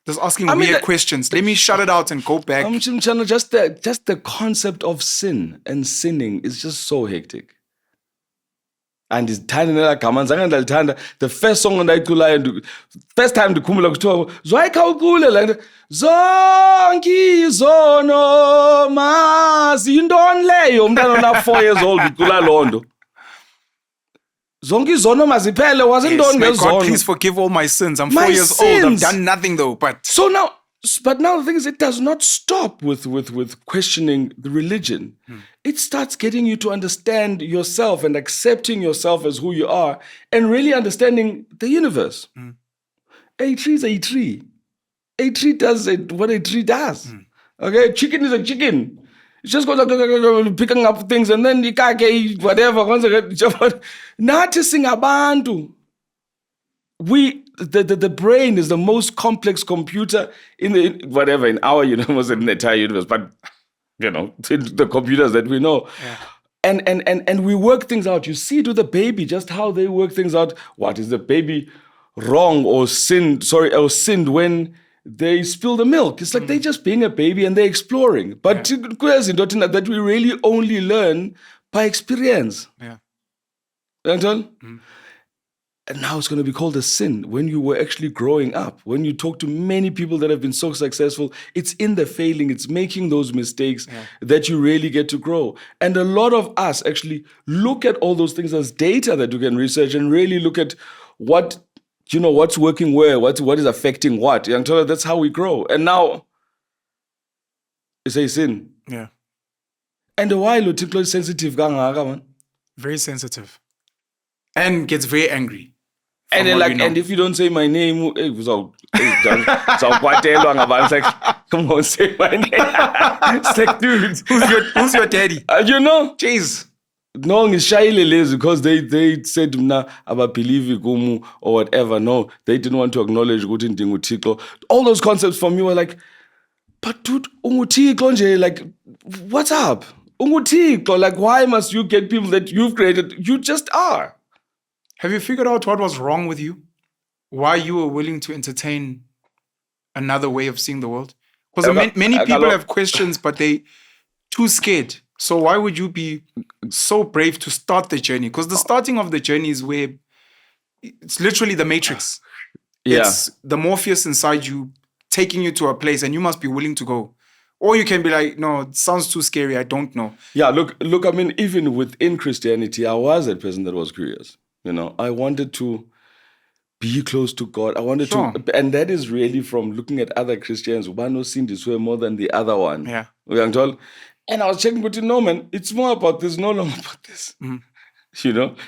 Just asking weird questions. Let me shut it out and go back. Just the concept of sin and sinning is just so hectic. And the first song ndayiculayo, first time ndikhumbula kuthiwa Zwai khawucule le nto zonke izono mazi yintoni leyo umntana ona 4 years old ucula loo nto zonke izono maziphele wasintoni ngezono. God, please forgive all my sins. I'm 4 years old. I've done nothing though. But now the thing is, it does not stop with questioning the religion. It starts getting you to understand yourself and accepting yourself as who you are and really understanding the universe. A tree is a tree. A tree does what a tree does. Okay, chicken is a chicken. It just goes picking up things and then whatever. Noticing abantu. The brain is the most complex computer in our universe, in the entire universe, but the computers that we know. Yeah. And we work things out. You see to the baby just how they work things out. What is the baby wrong or sinned when they spill the milk? It's like they're just being a baby and they're exploring. But that we really only learn by experience. Yeah. And now it's going to be called a sin when you were actually growing up. When you talk to many people that have been so successful, it's in the failing, it's making those mistakes that you really get to grow. And a lot of us actually look at all those things as data that you can research and really look at what's working where, what is affecting what. That's how we grow. And now it's a sin. Yeah. And why Lutiklo is sensitive, man? Very sensitive. And gets very angry. And then and if you don't say my name, come on, say my name. It's like, dude, who's your daddy? Jeez. No, it's shy because they said nah about believe gumu or whatever. No, they didn't want to acknowledge good in Dingutiko. All those concepts for me were like, but dude, Ungutiko, like, what's up? Ungutiko, like, why must you get people that you've created? You just are. Have you figured out what was wrong with you? Why you were willing to entertain another way of seeing the world? Because many people have questions, but they too scared. So why would you be so brave to start the journey? Because the starting of the journey is where it's literally the Matrix. Yeah. It's the Morpheus inside you taking you to a place and you must be willing to go. Or you can be like, no, it sounds too scary. I don't know. Yeah, look, I mean, even within Christianity, I was that person that was curious. I wanted to be close to God. I wanted to, and that is really from looking at other Christians. One who seen this way more than the other one. Yeah. And I was checking, but no, man, it's more about this, no longer about this. And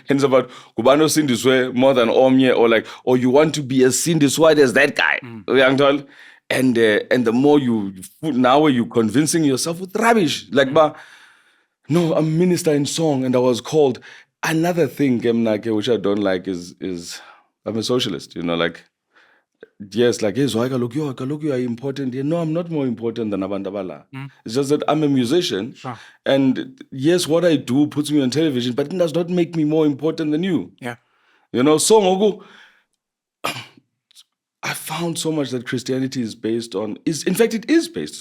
it's about Kubano seen this way more than Omye, or you want to be as seen this way as that guy. And the more now you're convincing yourself with rubbish. No, I'm a minister in song, and I was called. Another thing, which I don't like is I'm a socialist. Yes, hey, Zwai, you are important. Yeah, no, I'm not more important than Abantu Bala. It's just that I'm a musician. And yes, what I do puts me on television, but it does not make me more important than you. Yeah. So Ngogo, I found so much that Christianity is based on, it's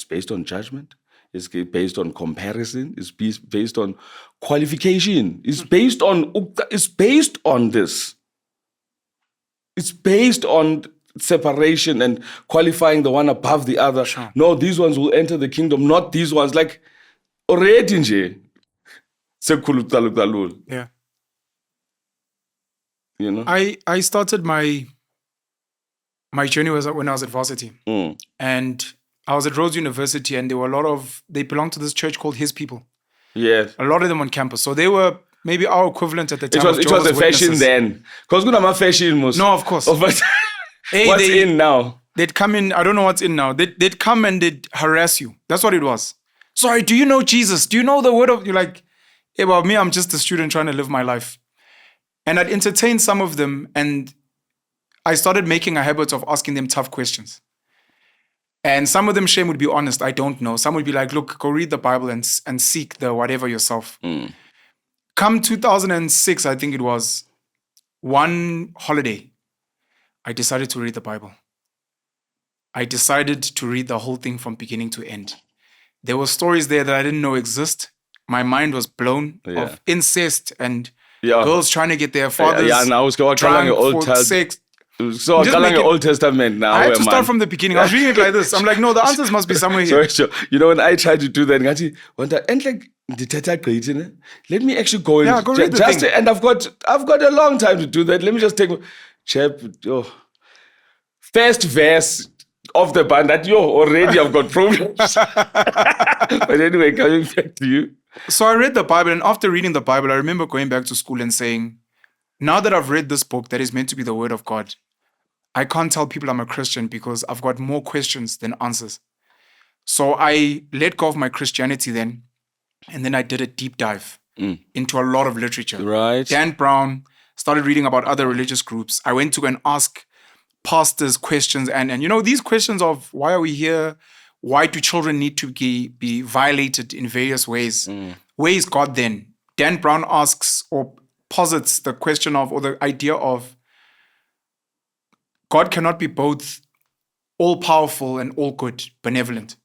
based on judgment. It's based on comparison. It's based on qualification. It's based on this. It's based on separation and qualifying the one above the other. No, these ones will enter the kingdom, not these ones. Already nje. Yeah. I started my journey when I was at varsity. And I was at Rhodes University, and there were they belonged to this church called His People. Yes. A lot of them on campus. So they were maybe our equivalent at the time. It was a fashion then. Because good am fashion most. No, of course. What's in now? They'd come in, I don't know what's in now. They'd come and they'd harass you. That's what it was. Sorry, do you know Jesus? Do you know the word of... You're like, hey, well, me, I'm just a student trying to live my life. And I'd entertain some of them, and I started making a habit of asking them tough questions. And some of them, shame, would be honest, I don't know. Some would be like, look, go read the Bible and seek the whatever yourself. Come 2006, I think it was, one holiday, I decided to read the Bible. I decided to read the whole thing from beginning to end. There were stories there that I didn't know exist. My mind was blown of incest and girls trying to get their fathers drunk for sex. So I'm telling you Old Testament now. I had to start from the beginning. I was reading it like this. I'm like, no, the answers must be somewhere here. Sure. When I tried to do that, let me actually go in. Go read the thing. And I've got a long time to do that. Let me just take first verse of the band that already I've got problems. But anyway, coming back to you. So I read the Bible, and after reading the Bible, I remember going back to school and saying, now that I've read this book that is meant to be the word of God, I can't tell people I'm a Christian because I've got more questions than answers. So I let go of my Christianity then, and then I did a deep dive into a lot of literature. Right. Dan Brown, started reading about other religious groups. I went to go and ask pastors questions, and these questions of why are we here? Why do children need to be violated in various ways? Where is God then? Dan Brown asks or posits the question of, or the idea of, God cannot be both all-powerful and all-good, benevolent.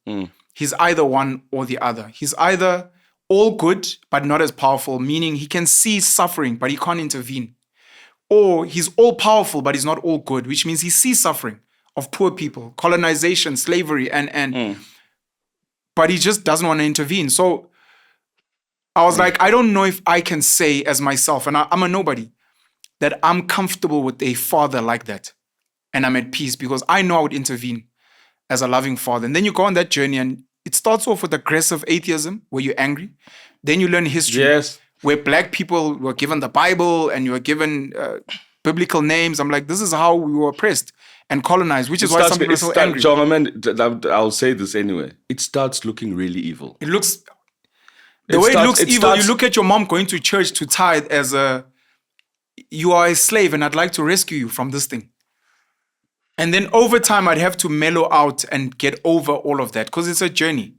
He's either one or the other. He's either all good, but not as powerful, meaning he can see suffering, but he can't intervene. Or he's all-powerful, but he's not all good, which means he sees suffering of poor people, colonization, slavery, but he just doesn't want to intervene. So I was like, I don't know if I can say as myself, and I'm a nobody, that I'm comfortable with a father like that. And I'm at peace because I know I would intervene as a loving father. And then you go on that journey, and it starts off with aggressive atheism, where you're angry. Then you learn history, where Black people were given the Bible and you were given biblical names. I'm like, this is how we were oppressed and colonized, which is why some people are so angry. John, I'll say this anyway. It starts looking really evil. It looks evil. You look at your mom going to church to tithe as you are a slave, and I'd like to rescue you from this thing. And then over time, I'd have to mellow out and get over all of that, because it's a journey.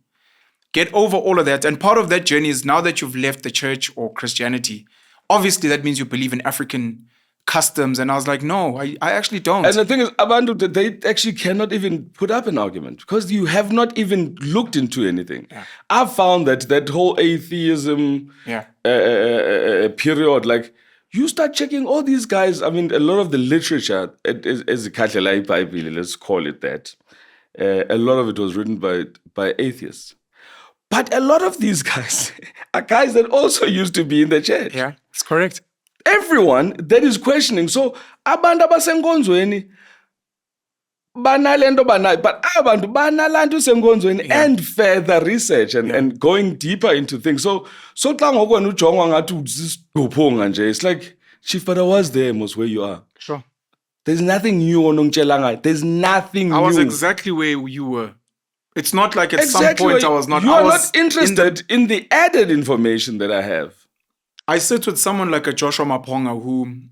Get over all of that. And part of that journey is, now that you've left the church or Christianity, obviously that means you believe in African customs. And I was like, no, I actually don't. And the thing is, Abantu, they actually cannot even put up an argument because you have not even looked into anything. Yeah. I've found that whole atheism period, like, you start checking all these guys. I mean, a lot of the literature is Bible, let's call it that. a lot of it was written by atheists. But a lot of these guys are guys that also used to be in the church. Yeah, it's correct. Everyone that is questioning. So, abantu abasenkonzweni banalento banayo, but abantu banalanto senkonzweni and further research and going deeper into things. So xa ngokwena ujongwa ngathi uzisidupho nje, it's like, Chief, but I was there most where you are. Sure. There's nothing new onongitshela ngayo. There's nothing new. I was exactly where you were. It's not like at Exactly some point I was not. You I are was not interested in the added information that I have. I sit with someone like a Joshua Maponga who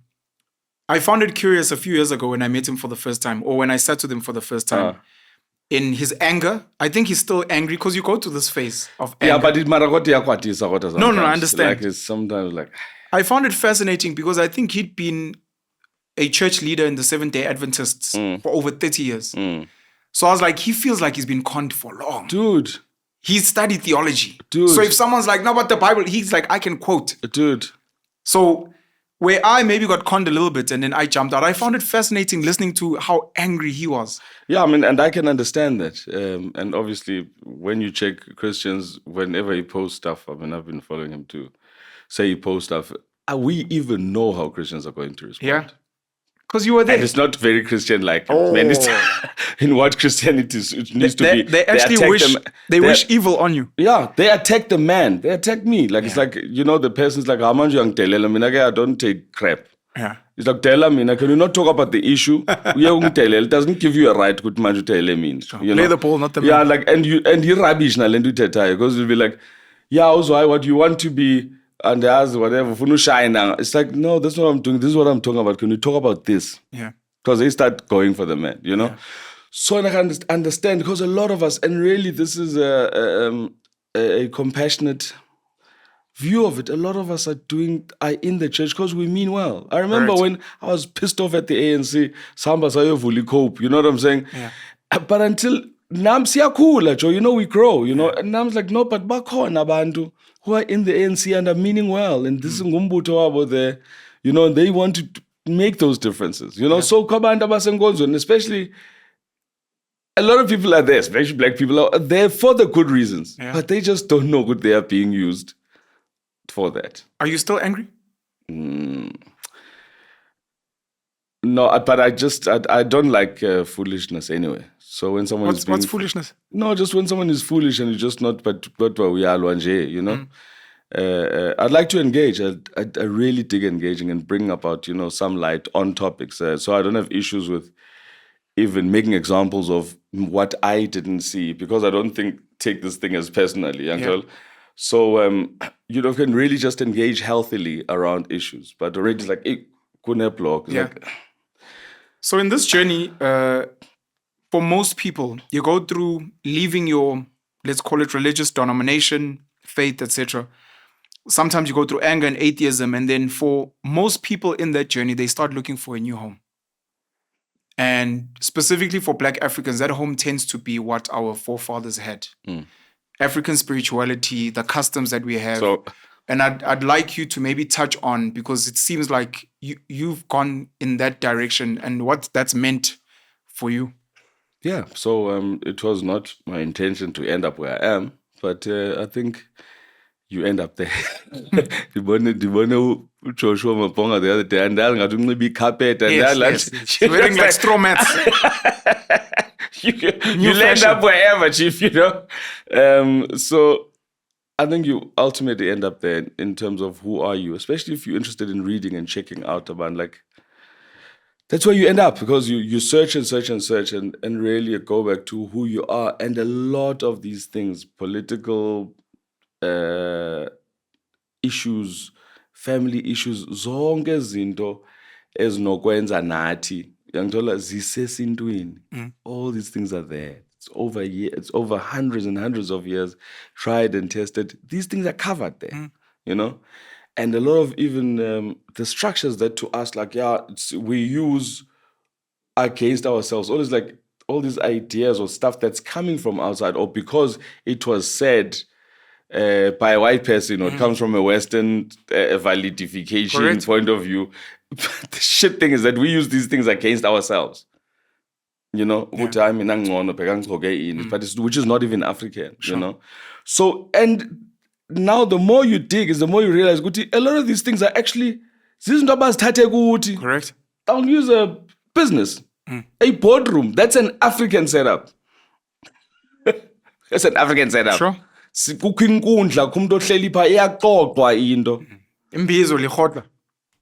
I found it curious a few years ago when I met him for the first time, or when I sat with him for the first time. In his anger, I think he's still angry because you go to this phase of anger. Yeah, but it matter. No, I understand. Like, it's sometimes like, I found it fascinating because I think he'd been a church leader in the Seventh-day Adventists for over 30 years. So I was like, he feels like he's been conned for long. dude. He studied theology. Dude. So if someone's like, no, but the Bible, he's like, I can quote. Dude. So where I maybe got conned a little bit and then I jumped out, I found it fascinating listening to how angry he was. Yeah, I mean, and I can understand that. And obviously, when you check Christians, whenever he posts stuff, I mean, I've been following him too. Say he posts stuff, we even know how Christians are going to respond. Yeah. Because you were there. And it's not very Christian-like. Man, it's in what Christianity needs to be. They actually wish evil on you. Yeah, they attack the man. They attack me. Like, it's like, you know, the person's like, I don't take crap. Yeah. It's like, tell me, can you not talk about the issue? It doesn't give you a right to tell me. Play the ball, not the man. Yeah, like, and you rubbish now, because you'll be like, yeah, also, what you want to be, and as whatever, it's like, no, that's not what I'm doing. This is what I'm talking about. Can you talk about this? Yeah. Because they start going for the man, you know? Yeah. So I can understand, because a lot of us, and really this is a compassionate view of it. A lot of us are in the church because we mean well. I remember when I was pissed off at the ANC, Samba Sayovuli cope, you know what I'm saying? Yeah. But until Nam Siakula, you know, we grow, you know, and Nam's like, no, but bakhona abantu who are in the ANC and are meaning well, and this is ngumbuto wabo there, you know, and they want to make those differences, you know. So Kabanda Basengonzo, and especially a lot of people are there, especially black people are there for the good reasons, but they just don't know good they are being used for that. Are you still angry? No, but I don't like foolishness anyway. So when someone what's foolishness? No, just when someone is foolish and it's just not, but we are you know. I'd like to engage. I really dig engaging and bring about, you know, some light on topics. So I don't have issues with even making examples of what I didn't see, because I don't take this thing as personally, uncle. So you know, can really just engage healthily around issues. But already it's like, block. Like, so in this journey, for most people, you go through leaving your, let's call it religious denomination, faith, etc. Sometimes you go through anger and atheism, and then for most people in that journey, they start looking for a new home. And specifically for Black Africans, that home tends to be what our forefathers had. African spirituality, the customs that we have. And I'd like you to maybe touch on, because it seems like you've gone in that direction and what that's meant for you. Yeah, so it was not my intention to end up where I am, but I think you end up there. Joshua Maponga the other day, and I'm going to be carpet, and yes. Wearing like straw mats. you end up wherever, Chief, you know. So I think you ultimately end up there in terms of who are you, especially if you're interested in reading and checking out about, like, that's where you end up, because you search and search and search and really go back to who you are. And a lot of these things, political issues, family issues, zonke zinto ezinokwenza nathi yangithola zisesintwini. All these things are there. It's over hundreds and hundreds of years, tried and tested. These things are covered there, you know. And a lot of even the structures that to us, like, we use against ourselves. All these ideas or stuff that's coming from outside, or because it was said by a white person, it comes from a Western validification point of view. The shit thing is that we use these things against ourselves. You know, but which is not even African, you know. So, and now the more you dig is the more you realize a lot of these things are actually Correct. I'll use a business, a boardroom. That's an African setup. That's an African setup. Sure. Kukho inkundla kumuntu ohleli pha iyaxoxwa into. Imbizo likhotla.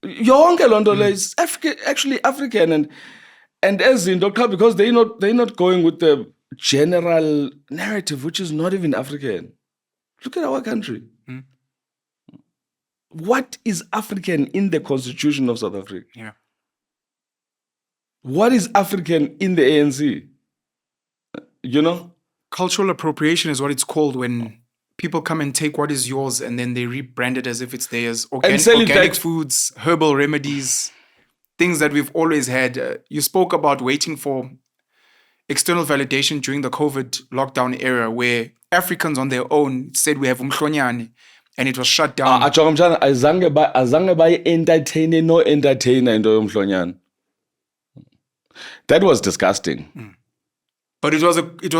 Yonke loo nto leyo is actually African and ezinto because they're not going with the general narrative which is not even African. Look at our country. What is African in the Constitution of South Africa? Yeah. What is African in the ANC? You know? Cultural appropriation is what it's called when people come and take what is yours and then they rebrand it as if it's theirs. Organic foods, herbal remedies, things that we've always had. You spoke about waiting for external validation during the COVID lockdown era where Africans on their own said we have umhlonyane and it was shut down. Azange ba entertain no entertainer into yomhlonyane. That was disgusting. But it was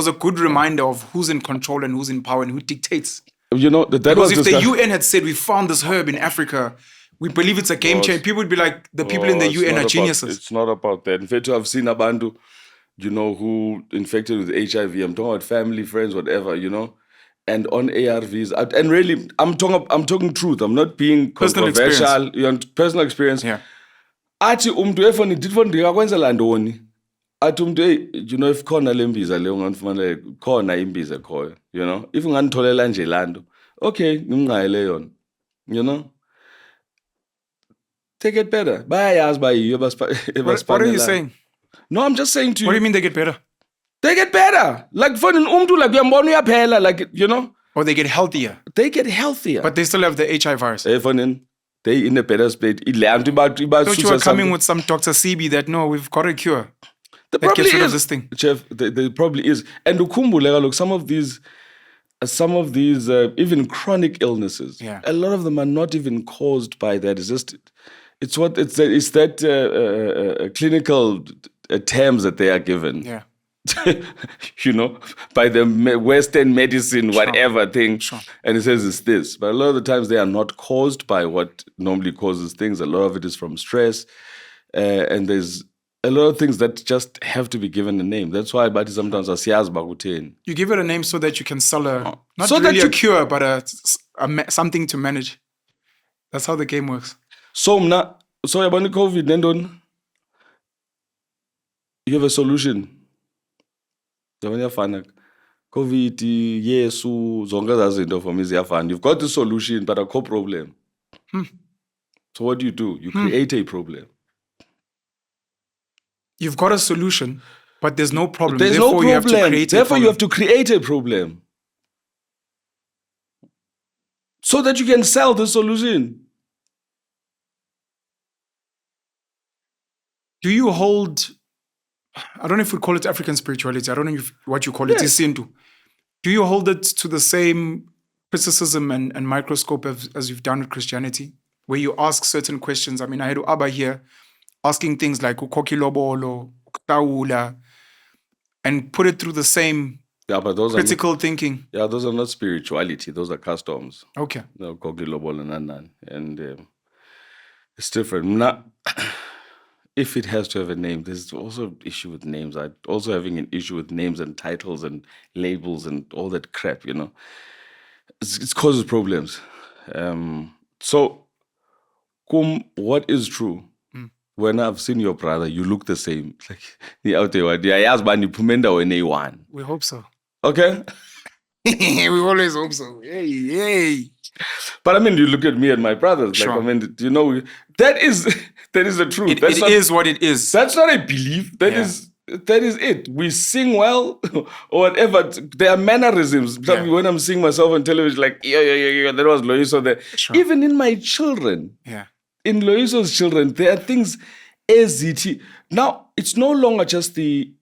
a good reminder of who's in control and who's in power and who dictates. You know, because if the UN had said we found this herb in Africa, we believe it's a game changer, people would be like, the people in the UN are geniuses. It's not about that. In fact, I've seen abantu, you know, who infected with HIV. I'm talking about family, friends, whatever, you know, and on ARVs. And really, I'm talking truth. I'm not being controversial. Personal experience. Yeah. Athi umntu efoni ndifoni ndikakwenzela ntoni. Athi umntu you know, if khona le mbiza leyo unganifumana khona imbiza ekhoyo, you know, if unganditholela nje lanto, okay, ngimnqayele yona, you know. They get better. Bayayazi bayiyo What are you saying? No, I'm just saying to you. What do you mean they get better? They get better. Like for umntu like uyambona uyaphela, like, you know. Or they get healthier. They get healthier. But they still have the HIV virus. They in a better state. Don't you are coming with some Dr. CB that no, we've got a cure. There that gets rid is. Of this thing. Chef, there probably is. And ukhumbule, look, some of these even chronic illnesses, a lot of them are not even caused by that. It's that clinical terms that they are given. Yeah. You know, by the Western medicine, whatever thing. Sure. And it says it's this. But a lot of the times they are not caused by what normally causes things. A lot of it is from stress. And there's a lot of things that just have to be given a name. That's why Bati sometimes asiyazi bakutheni. You give it a name so that you can sell not so really a cure, but something to manage. That's how the game works. So yabona COVID nendon, you have a solution. Yabona yafana. COVID, yesu, zonke zazinto for me ziyafana. You've got the solution, but a co-problem. So what do? You create a problem. You've got a solution, but there's no problem. There's Therefore, no problem. You have to create a problem. So that you can sell the solution. Do you hold, I don't know if we call it African spirituality, I don't know what you call it, Isintu. Do you hold it to the same criticism and microscope as you've done with Christianity, where you ask certain questions? I mean, I had Abba here asking things like ukokilobolo, uktaula, and put it through the same critical thinking. Yeah, those are not spirituality. Those are customs. Okay. No, kokilobolo nanan. And it's different. If it has to have a name, there's also an issue with names. I'm also having an issue with names and titles and labels and all that crap, you know. It causes problems. So, what is true? When I've seen your brother, you look the same. Like, we hope so. Okay? We always hope so. Hey. But I mean, you look at me and my brothers. Sure. Like, I mean, you know, that is the truth. It is what it is. That's not a belief. That is it. We sing well or whatever. There are mannerisms. When I'm seeing myself on television, like, yeah, that was Loiso there. Sure. Even in my children. Yeah. In Loiso's children, there are things AZT. Now, it's no longer just the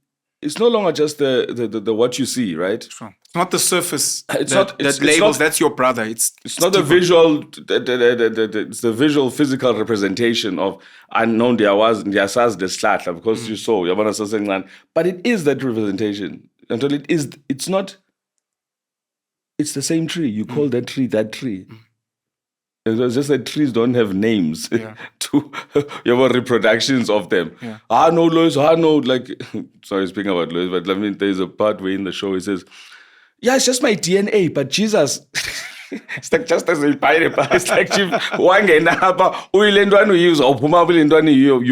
what you see, right? Sure. not the surface It's that, not- it's- that it's labels not- that's your brother. It's not the deeper. visual, it's the visual, physical representation of unknown because you saw, yabona sasencane. But it is that representation. Until it's not, it's the same tree. You call that tree. And it's just that trees don't have names Yeah. to you have reproductions of them. Yeah. No, Lois, no, like sorry, speaking about Lois, but I mean there's a part where in the show he says, yeah, it's just my DNA, but Jesus it's like just as a pineapple. It's like you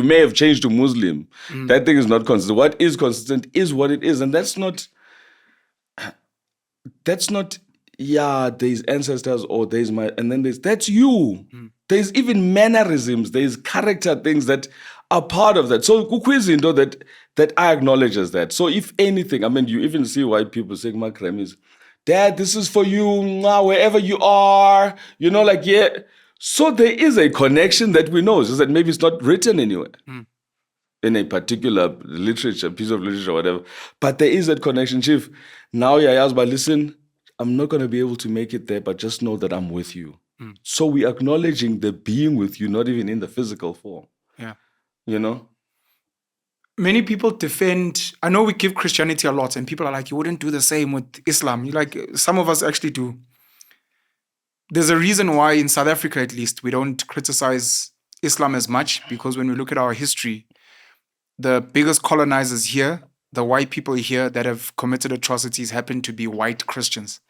may have changed to Muslim. That thing is not consistent. What is consistent is what it is. And that's not there's ancestors or there's my, and then that's you. There's even mannerisms, there's character things that are part of that. So kukwizinto that I acknowledge as that. So if anything, I mean, you even see white people saying, "My creme is, Dad, this is for you, wherever you are," like, yeah. So there is a connection that we know. It's just that maybe it's not written anywhere. In a particular literature, piece of literature, whatever. But there is that connection, Chief. Now but listen, I'm not going to be able to make it there, but just know that I'm with you. So we're acknowledging the being with you, not even in the physical form. Yeah. Many people defend, I know we give Christianity a lot, and people are like, you wouldn't do the same with Islam. Some of us actually do. There's a reason why in South Africa, at least, we don't criticize Islam as much, because when we look at our history, the biggest colonizers here, the white people here that have committed atrocities, happen to be white Christians.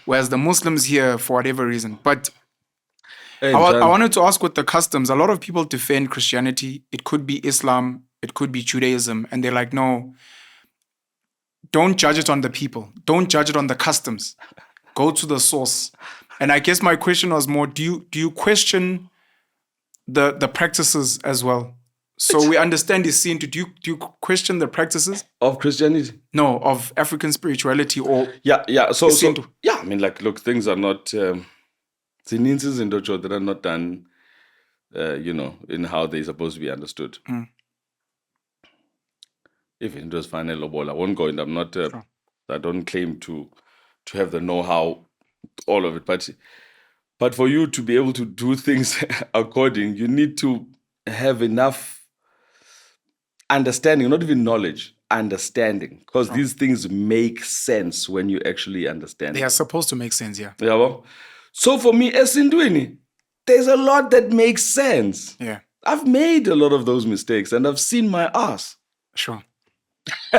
Whereas the Muslims here, for whatever reason. But I wanted to ask with the customs, a lot of people defend Christianity. It could be Islam, it could be Judaism. And they're like, no, don't judge it on the people. Don't judge it on the customs. Go to the source. And I guess my question was more, do you question the practices as well? So we understand is seen. Do you question the practices of Christianity? No, of African spirituality or So I mean, like, look, things are not zininzi izinto that are not done, in how they're supposed to be understood. Even it was final lobola, I won't go in. I'm not. Sure. I don't claim to have the know-how, all of it, but for you to be able to do things according, you need to have enough understanding, not even knowledge, understanding, because these things make sense when you actually understand. They are supposed to make sense, yeah. Yeah, well, so for me, esindweni, there's a lot that makes sense. Yeah. I've made a lot of those mistakes and I've seen my ass. Sure.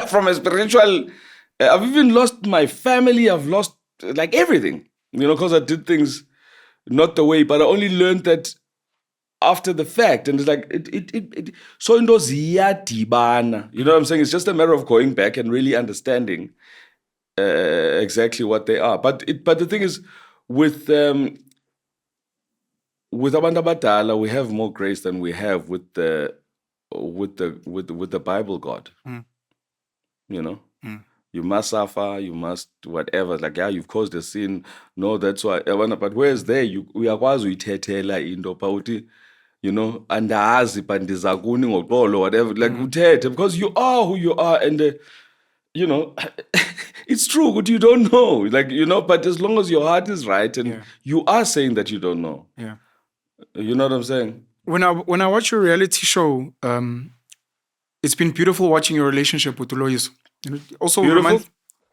From a spiritual, I've even lost my family. I've lost like everything, because I did things not the way, but I only learned that after the fact. And it's like, so into ziyadibana. You know what I'm saying? It's just a matter of going back and really understanding exactly what they are. But the thing is, with abantu abadala, we have more grace than we have with the Bible God. You must suffer, you must whatever. Like, yeah, you've caused a sin. No, that's why. But where's there? We are uyithethela into pauti, andazi but ndizakuni ngoxolo, whatever. Like, uthethe, because you are who you are, and it's true, but you don't know. Like, but as long as your heart is right and you are saying that you don't know. Yeah. You know what I'm saying? When I watch your reality show, it's been beautiful watching your relationship with Lois. Also, beautiful?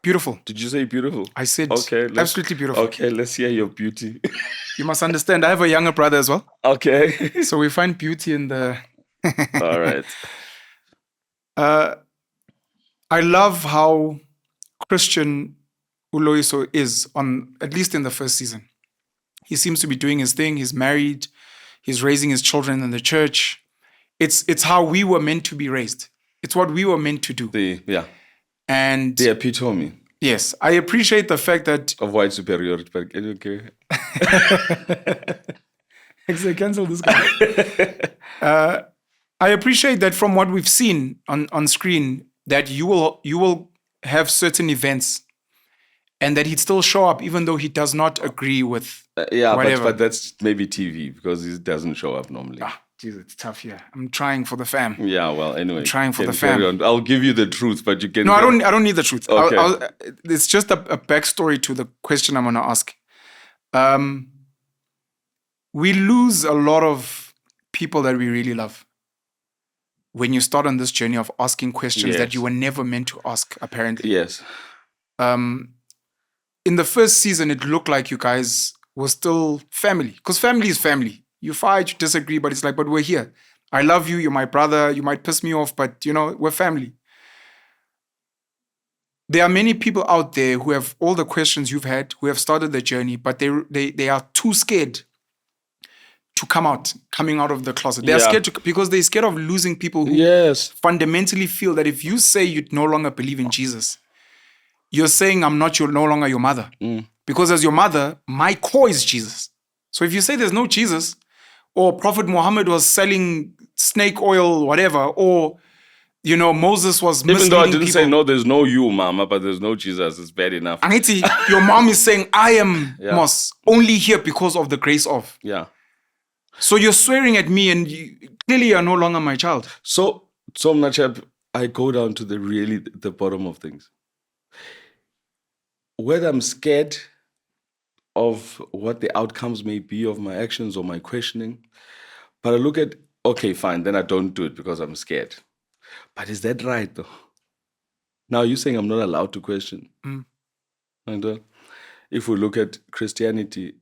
Beautiful. Did you say beautiful? I said okay, absolutely beautiful. Okay, let's hear your beauty. You must understand, I have a younger brother as well. Okay. So we find beauty in the... All right. I love how Christian Uloiso is, at least in the first season. He seems to be doing his thing. He's married. He's raising his children in the church. It's how we were meant to be raised. It's what we were meant to do. And the epitome. Yes, I appreciate the fact that of white superiority. But okay. Cancel this guy. I appreciate that from what we've seen on screen, that you will have certain events, and that he'd still show up even though he does not agree with whatever. But that's maybe TV, because he doesn't show up normally. Jeez, it's tough here. I'm trying for the fam. Yeah, well, anyway. I'm trying for can the fam. carry on. I'll give you the truth, but you can. No, I don't need the truth. Okay. It's just a backstory to the question I'm gonna ask. We lose a lot of people that we really love when you start on this journey of asking questions that you were never meant to ask, apparently. Yes. In the first season, it looked like you guys were still family, because family is family. You fight, you disagree, but it's like, but we're here. I love you. You're my brother. You might piss me off, but we're family. There are many people out there who have all the questions you've had, who have started the journey, but they are too scared to coming out of the closet. They are scared because they're scared of losing people who fundamentally feel that if you say you no longer believe in Jesus, you're saying I'm no longer your mother. Because as your mother, my core is Jesus. So if you say there's no Jesus, or Prophet Muhammad was selling snake oil, whatever, or Moses was misleading Even though I didn't people. say no, there's no you, mama, but there's no Jesus. It's bad enough. Angiti, your mom is saying, I am Mos, only here because of the grace of. Yeah. So you're swearing at me and clearly you're no longer my child. So Mnachep, I go down to the bottom of things. Whether I'm scared of what the outcomes may be of my actions or my questioning, but I look at, okay, fine, then I don't do it because I'm scared. But is that right, though? Now, you're saying I'm not allowed to question. And if we look at Christianity,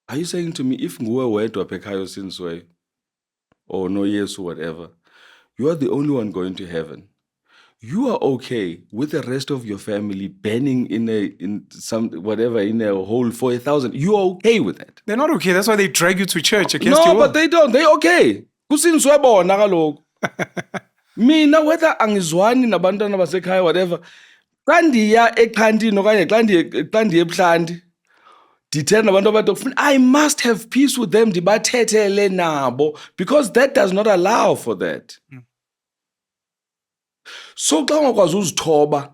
are you saying to me, if nguwe wedwa pekhayo sinswe, or no yes or whatever, you are the only one going to heaven, you are okay with the rest of your family burning in a hole for 1,000? You are okay with that? They're not okay. That's why they drag you to church against no, your will. but they don't. They're okay. Kusinswe bona kaloku. Mina whether angizwani nabantwana basekhaya whatever, xa ndiya eXhantini okanye xa ndiye eBuhlanti ndithetha nabantu abadokufuna, I must have peace with them, ndibathethele nabo, because that does not allow for that. So xa ungakwazi uzithoba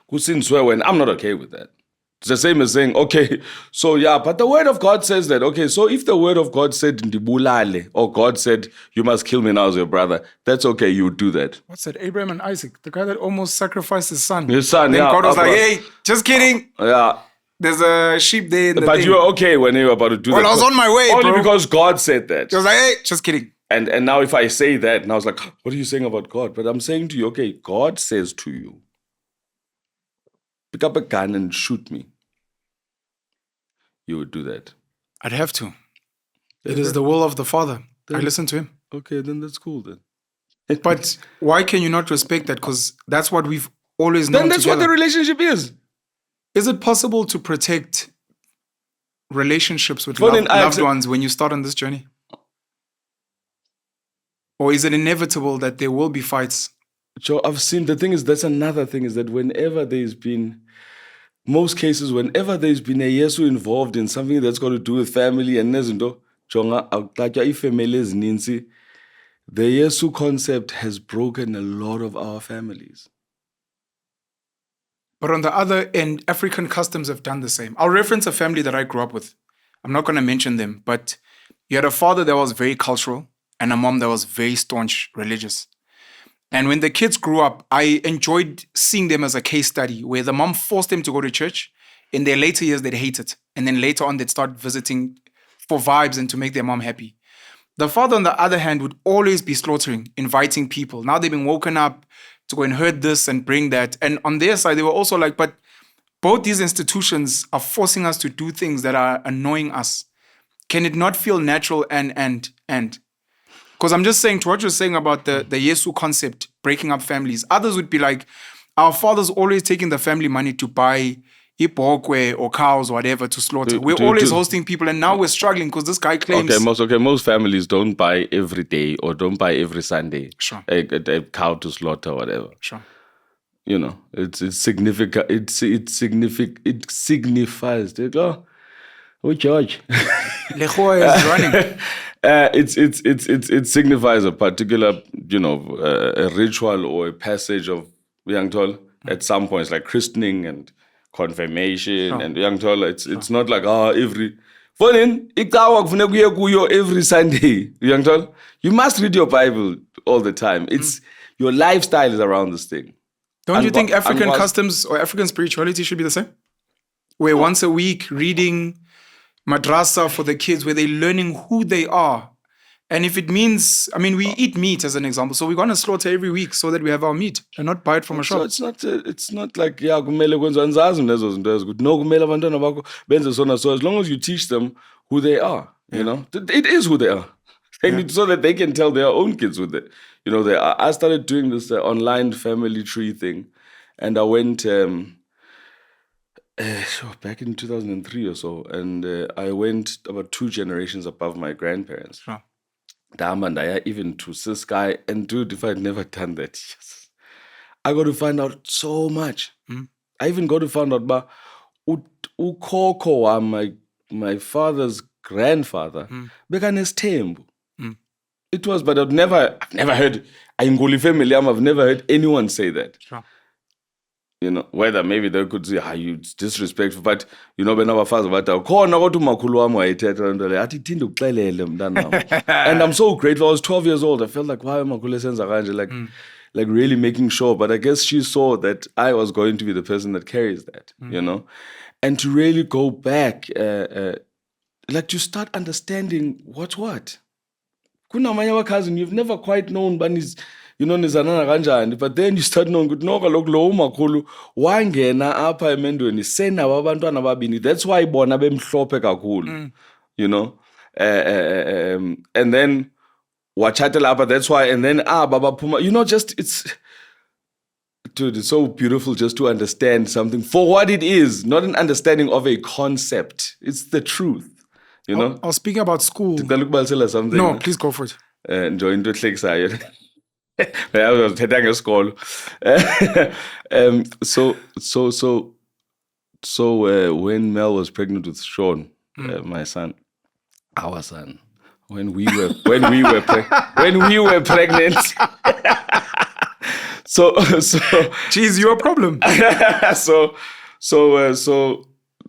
kusinswe wena, I'm not okay with that. It's the same as saying, okay, so yeah, but the word of God says that. Okay, so if the word of God said ndibulale, or God said you must kill me now as your brother, that's okay, you would do that. What's that? Abraham and Isaac, the guy that almost sacrificed his son. His son, then yeah. God was like, hey, just kidding. Yeah. There's a sheep there in the But thing. you were okay when you were about to do that. Well, I was on my way, only bro. because God said that. He was like, hey, just kidding. And now if I say that, and I was like, what are you saying about God? But I'm saying to you, okay, God says to you, pick up a gun and shoot me. You would do that. I'd have to. It is the will of the Father. I listen to him. Okay, then that's cool then. But why can you not respect that? Because that's what we've always known. Then that's together. what the relationship is. Is it possible to protect relationships with loved ones when you start on this journey? Or is it inevitable that there will be fights? Joe, I've seen, the thing is, that's another thing, is that whenever there's been, most cases, whenever there's been a Yesu involved in something that's got to do with family and nezinto, Jonga, the Yesu concept has broken a lot of our families. But on the other end, African customs have done the same. I'll reference a family that I grew up with. I'm not going to mention them, but you had a father that was very cultural and a mom that was very staunch religious. And when the kids grew up, I enjoyed seeing them as a case study where the mom forced them to go to church. In their later years, they'd hate it. And then later on, they'd start visiting for vibes and to make their mom happy. The father, on the other hand, would always be slaughtering, inviting people. Now they've been woken up to go and herd this and bring that. And on their side, they were also like, but both these institutions are forcing us to do things that are annoying us. Can it not feel natural and? Because I'm just saying, to what you're saying about the Yesu concept, breaking up families, others would be like, our father's always taking the family money to buy ibokwe or cows or whatever to slaughter. We're always hosting people, and now we're struggling because this guy claims... most families don't buy every day or don't buy every Sunday a cow to slaughter or whatever. Sure. You know, it's significant. It signifies. Oh, George. Lechoa is running. It signifies a particular, a ritual or a passage of young tol at some points, like christening and confirmation and young tol. It's not like Fonin, ikawa kufuneka uye kuyo every Sunday. You understand? You must read your Bible all the time. It's your lifestyle is around this thing. Don't you think African customs or African spirituality should be the same? Where once a week reading madrasa for the kids, where they're learning who they are. And if it means, I mean, we eat meat as an example, so we're going to slaughter every week so that we have our meat and not buy it from a shop. So it's not like kumele kwenziwa anzazi lezo zinto ezithi no kumele abantwana bakho benze sona. So as long as you teach them who they are, you know, it is who they are. So that they can tell their own kids who they are. I started doing this online family tree thing, and I went back in 2003 or so, and I went about 2 generations above my grandparents. Sure. Even to Siskai, and dude, if I'd never done that, yes, I got to find out so much. I even got to find out about ukoko my father's grandfather bekanesithembu. It was, but I've never heard Ngoli family. I've never heard anyone say that. Sure. You know, whether maybe they could say, you disrespectful, but you know, when our father was khona kodwa umakhulu wami wayethetha into le athi thinde uxelele mntanami. And I'm so grateful. I was 12 years old. I felt like, why umakhulu esenza kanje, like really making sure. But I guess she saw that I was going to be the person that carries that, you know, and to really go back, like to start understanding what's what. Kunamanye cousin you've never quite known, but nizanana kanjani, but then you start knowing ukuthi no kaloku lo umakhulu wangena apha emendweni senabo abantwana ababini. That's why bona bemhlophe kakhulu, you know, and then wachatela apha. That's why, and then baba phuma, you know, just it's so beautiful just to understand something for what it is, not an understanding of a concept. It's the truth. You know? I was speaking about school. Something. No, please go for it. Enjoy into hlekisayo. I was heading a school. So when Mel was pregnant with Sean, my son, our son, when we were pregnant. so Geez, you're a problem. so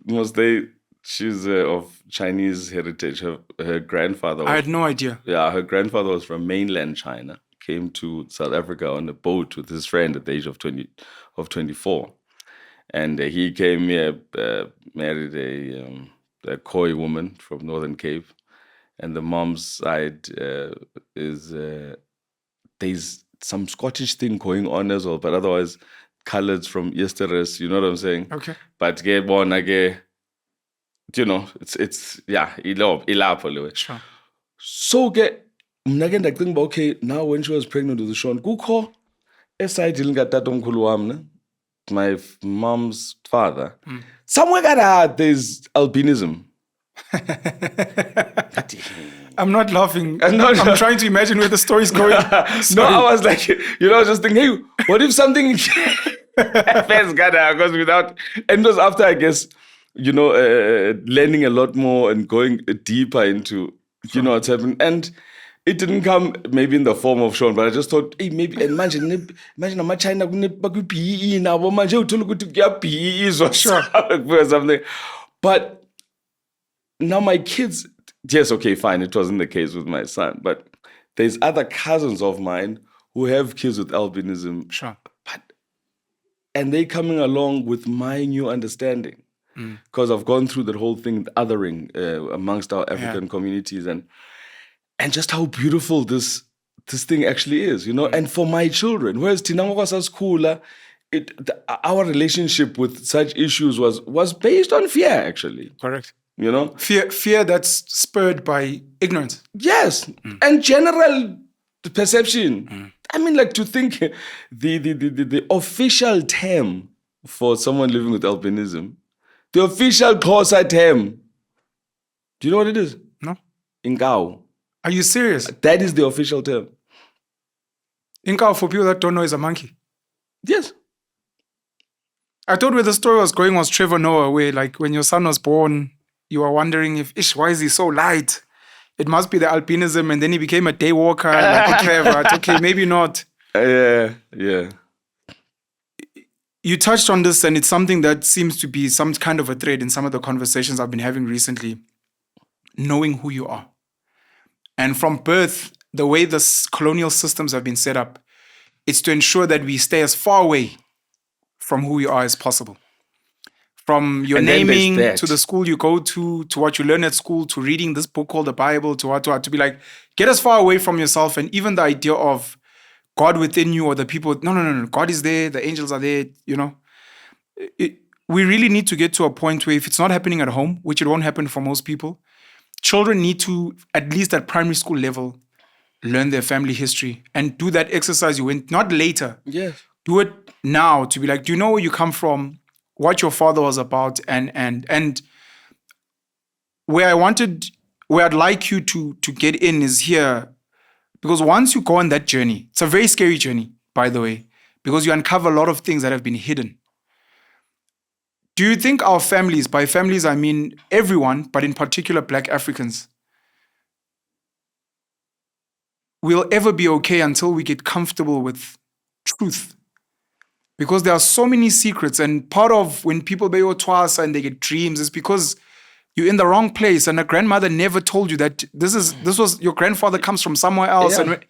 was they? She's of Chinese heritage. Her grandfather was, I had no idea. Yeah, her grandfather was from mainland China. Came to South Africa on a boat with his friend at the age of 24. And he came here, married a Khoi woman from Northern Cape. And the mom's side is, there's some Scottish thing going on as well, but otherwise colours from Easterus, you know what I'm saying? Okay. But you know, it's ilapho. Sure. So mna ke ndacinga uba okay, now when she was pregnant with Sean, kukho esayidini ngatatomkhulu wam, my mom's father, somewhere there's albinism. I'm not laughing. I'm trying to imagine where the story's going. No, I was like, you know, just thinking, hey, what if something happens, because without, and it was after, I guess, you know, learning a lot more and going deeper into, you know, what's happened. And it didn't come maybe in the form of Sean, but I just thought, hey, maybe imagine ama-China PE nabo manje uthola ukuthi kuya-PE or something. But now my kids, yes, okay, fine, it wasn't the case with my son, but there's other cousins of mine who have kids with albinism. Sure. And they coming along with my new understanding. Because I've gone through that whole thing, the othering amongst our African communities, and just how beautiful this thing actually is, you know. And for my children, whereas Tinangwa our relationship with such issues was based on fear, actually. Correct. You know, fear that's spurred by ignorance. Yes, and general perception. I mean, like to think the official term for someone living with albinism. The official Xhosa term. Do you know what it is? No. Inkau. Are you serious? That is the official term. Inkau, for people that don't know, is a monkey. Yes. I thought where the story was going was Trevor Noah, where like when your son was born, you were wondering why is he so light? It must be the albinism, and then he became a day walker. Like, Trevor, it's okay, maybe not. Yeah. You touched on this, and it's something that seems to be some kind of a thread in some of the conversations I've been having recently. knowing who you are. And from birth, the way the colonial systems have been set up, it's to ensure that we stay as far away from who we are as possible. From your And then there's naming that. to the school you go to what you learn at school, to reading this book called the Bible, to what, to be like, get as far away from yourself. And even the idea of God within you, or the people, no. God is there, the angels are there, we really need to get to a point where if it's not happening at home, which it won't happen for most people, children need to, at least at primary school level, learn their family history and do that exercise you went, not later. Yes. Do it now, to be like, do you know where you come from, what your father was about, and where I'd like you to get in is here. Because once you go on that journey, it's a very scary journey, by the way, because you uncover a lot of things that have been hidden. Do you think our families, by families I mean everyone, but in particular Black Africans, will ever be okay until we get comfortable with truth? Because there are so many secrets, and part of when people go twice and they get dreams is because you're in the wrong place, and a grandmother never told you that this was your grandfather comes from somewhere else. Yeah. And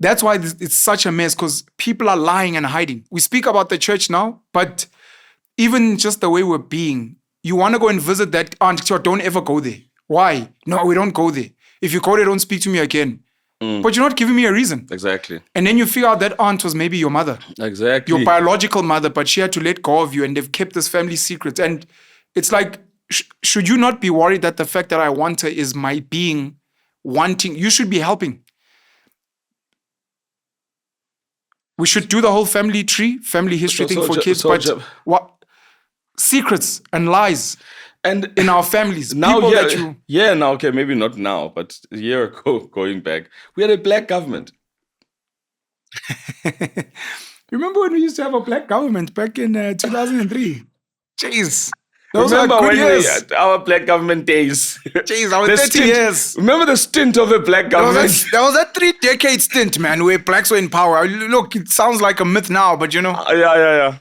that's why it's such a mess, because people are lying and hiding. We speak about the church now, but even just the way we're being, you want to go and visit that aunt, don't ever go there. Why? No, we don't go there. If you go there, don't speak to me again. But you're not giving me a reason. Exactly. And then you figure out that aunt was maybe your mother. Exactly. Your biological mother, but she had to let go of you, and they've kept this family secret. And it's like, should you not be worried that the fact that I want her is my being wanting? You should be helping. We should do the whole family tree, family history thing for kids, but what secrets and lies and in our families. Now, People now, okay, maybe not now, but a year ago, going back, we had a black government. Remember when we used to have a black government back in 2003? Jeez. Remember when we had our black government days? Jeez, our 30 years. Remember the stint of a black government? There was that 3-decade stint, man, where blacks were in power. Look, it sounds like a myth now, but Yeah.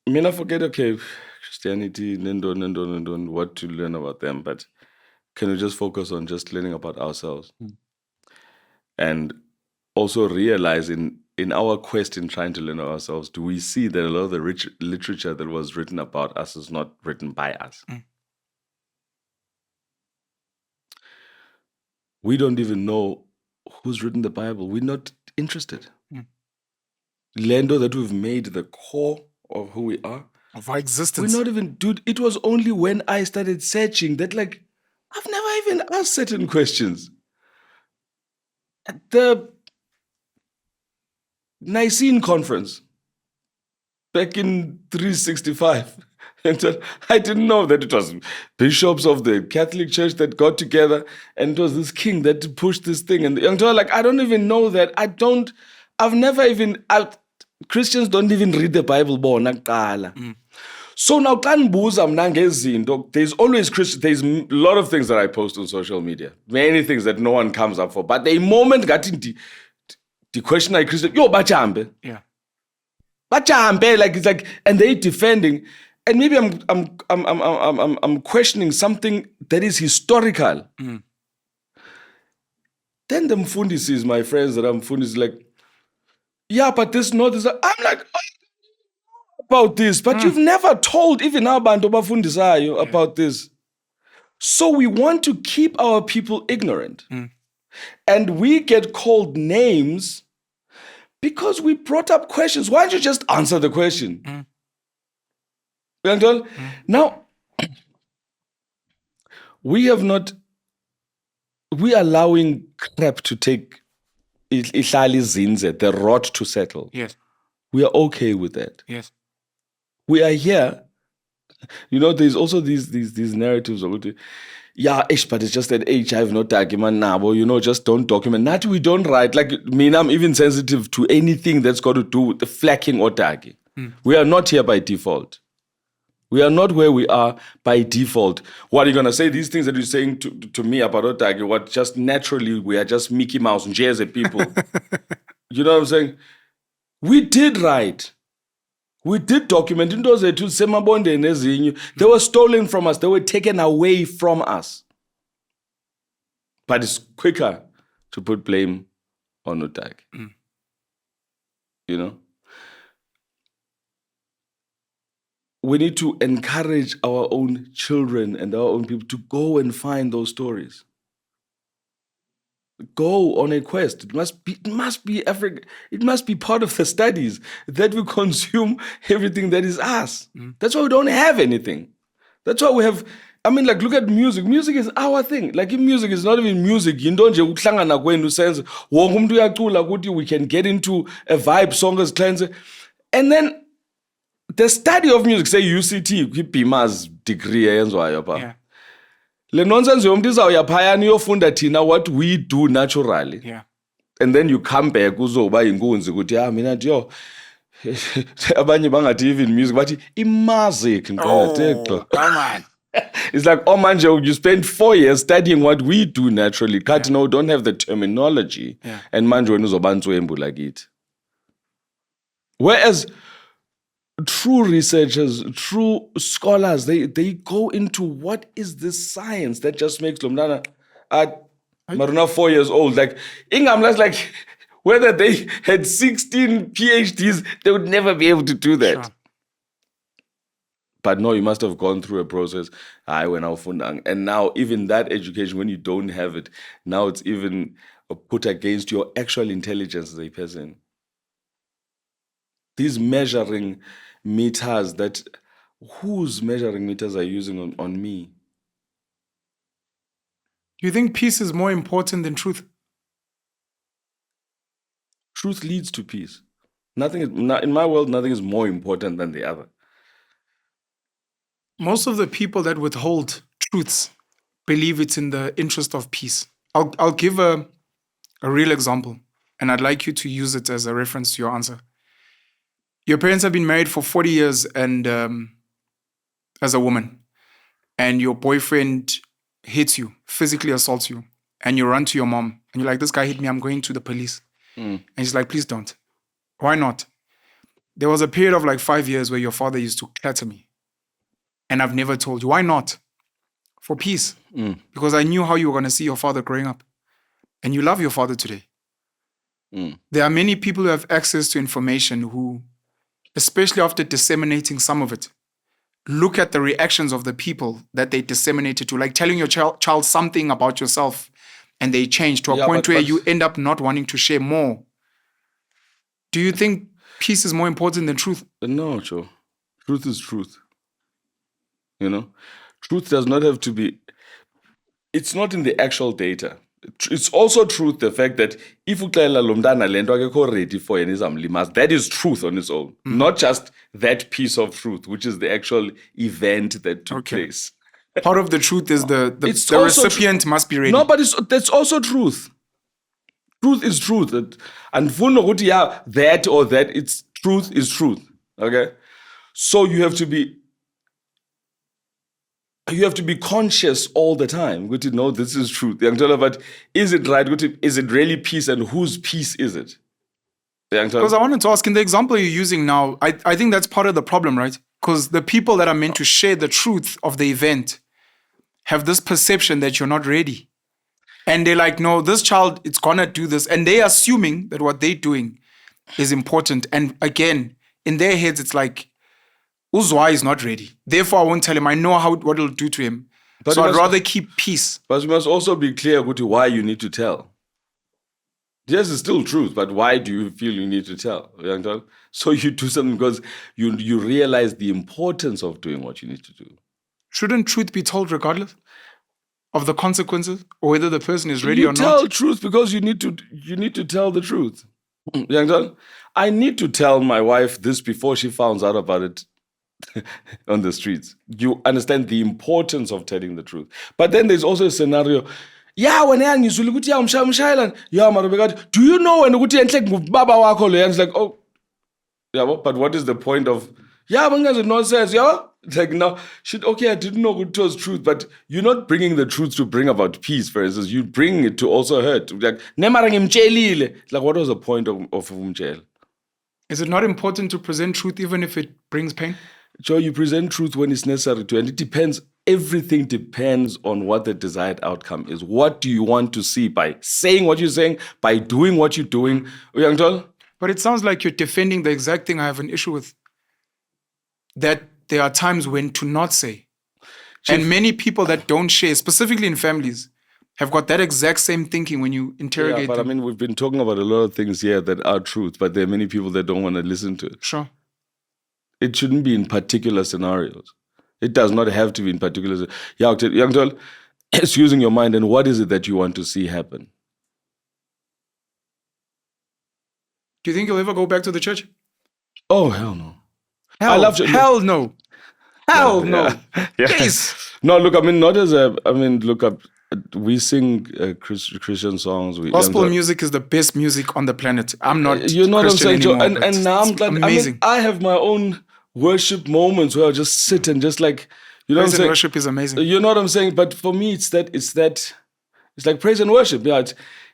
I forget, okay, Christianity, Nindon, what to learn about them, but can we just focus on just learning about ourselves? And also realize in our quest in trying to learn ourselves, do we see that a lot of the rich literature that was written about us is not written by us? We don't even know who's written the Bible. We're not interested. Lendo that we've made the core of who we are, of our existence. We're not even, dude, it was only when I started searching that, like, I've never even asked certain questions. At the Nicene Conference back in 365, and I didn't know that it was bishops of the Catholic Church that got together, and it was this king that pushed this thing. And like, I don't even know that. Christians don't even read the Bible. So now, there's always Christian. There's a lot of things that I post on social media, many things that no one comes up for. But the moment got in the question, I Christian, yo, bachambe, yeah, bachambe, like it's like, and they defending, and maybe I'm questioning something that is historical. Then the mfundis, my friends that I'm mfundis, like, yeah, but this not this. I'm like, about this, but you've never told even abantu bafundisayo about this. So we want to keep our people ignorant. And we get called names because we brought up questions. Why don't you just answer the question? Now, we allowing crap to take the rot to settle. Yes. We are okay with that. Yes. We are here. There's also these narratives of, yeah, but it's just that HIV not document now, just don't document. Not we don't write. Like, I'm even sensitive to anything that's got to do with the flacking or tagi. We are not here by default. We are not where we are by default. What are you going to say? These things that you're saying to me about Otagi, what just naturally, we are just Mickey Mouse and Jersey people. You know what I'm saying? We did write. We did document into zethu semabondeni ezinye. They were stolen from us. They were taken away from us. But it's quicker to put blame on Utak. You know? We need to encourage our own children and our own people to go and find those stories. Go on a quest. It must be Africa. It must be part of the studies that we consume everything that is us. That's why we don't have anything. That's why we have. I mean, like, look at music. Music is our thing. Like, if music is not even music, you don't ukuhlangana kwenu sense wonke umuntu uyacula ukuthi we can get into a vibe song as cleanser. And then the study of music, say UCT, kwi-BMA's degree eyenzwayo pha. Yeah. Le nonsense yomuntu izawuya phayana iyofunda thina what we do naturally. Yeah. And then you come back uzoba inkunzi ukuthi mina nje yo abanye bangathi even music bathi imusic Oh, come on. It's like, oh manje, you spend 4 years studying what we do naturally. Kanti no, don't have the terminology. Yeah. And manje wena uzoba ntswembu like it. Whereas true researchers, true scholars, they go into what is this science that just makes Lomdana at Maruna 4 years old. Like Ingamlas, like whether they had 16 PhDs, they would never be able to do that. Sure. But no, you must have gone through a process. And now even that education, when you don't have it, now it's even put against your actual intelligence as a person. These measuring meters whose measuring meters are you using on me? Do you think peace is more important than truth? Truth leads to peace. In my world, nothing is more important than the other. Most of the people that withhold truths believe it's in the interest of peace. I'll give a real example, and I'd like you to use it as a reference to your answer. Your parents have been married for 40 years and as a woman, and your boyfriend hits you, physically assaults you, and you run to your mom, and you're like, this guy hit me, I'm going to the police. And she's like, please don't. Why not? There was a period of like 5 years where your father used to clatter me. And I've never told you. Why not? For peace. Because I knew how you were going to see your father growing up. And you love your father today. There are many people who have access to information who, especially after disseminating some of it, look at the reactions of the people that they disseminated to, like telling your child something about yourself, and they change to a point where you end up not wanting to share more. Do you think peace is more important than truth? No, Joe. Truth is truth. You know, truth does not have to be, it's not in the actual data. It's also truth, the fact that if uxelela lo mntana le nto akekho ready for yena izamlimaza, that is truth on its own. Not just that piece of truth, which is the actual event that took place. Part of the truth is the recipient must be ready. No, but that's also truth. Truth is truth. And that or that, it's truth is truth. Okay? So you have to be conscious all the time. Good to know this is truth. But is it right? Is it really peace, and whose peace is it? Because I wanted to ask, in the example you're using now, I think that's part of the problem, right? Because the people that are meant to share the truth of the event have this perception that you're not ready. And they're like, no, this child, it's going to do this. And they're assuming that what they're doing is important. And again, in their heads, it's like, Zwai is not ready. Therefore, I won't tell him. I know what it'll do to him. So I'd rather keep peace. But you must also be clear why you need to tell. Yes, it's still truth, but why do you feel you need to tell? So you do something because you realize the importance of doing what you need to do. Shouldn't truth be told regardless of the consequences, or whether the person is ready or not? You tell truth because you need to tell the truth. I need to tell my wife this before she finds out about it on the streets. You understand the importance of telling the truth. But then there's also a scenario. Yeah, when do you know when baba wakho lo? It's like, oh, yeah, but what is the point of nonsense? Yeah, it's like, no, okay, I didn't know it was truth, but you're not bringing the truth to bring about peace. For instance, you bring it to also hurt. Like, like, what was the point of jail? Is it not important to present truth even if it brings pain? Joe, you present truth when it's necessary to, and it depends. Everything depends on what the desired outcome is. What do you want to see by saying what you're saying, by doing what you're doing? Young Joel? But it sounds like you're defending the exact thing I have an issue with. That there are times when to not say. Chief, and many people that don't share, specifically in families, have got that exact same thinking when you interrogate yeah, but them. I mean, we've been talking about a lot of things here that are truth, but there are many people that don't want to listen to it. Sure. It shouldn't be in particular scenarios. It does not have to be in particular. Young Joel, it's using your mind, and what is it that you want to see happen? Do you think you'll ever go back to the church? Oh, hell no. I love you. Hell no. Hell no. Yeah. Please. No, look, I mean, not as a, I mean, look, we sing Christian songs. Gospel music is the best music on the planet. I'm not you know Christian what I'm saying, anymore, and now I'm glad. amazing. I have my own worship moments where I just sit and just like, you know Praise what I'm saying? worship is amazing. You know what I'm saying? But for me, it's like praise and worship. Yeah,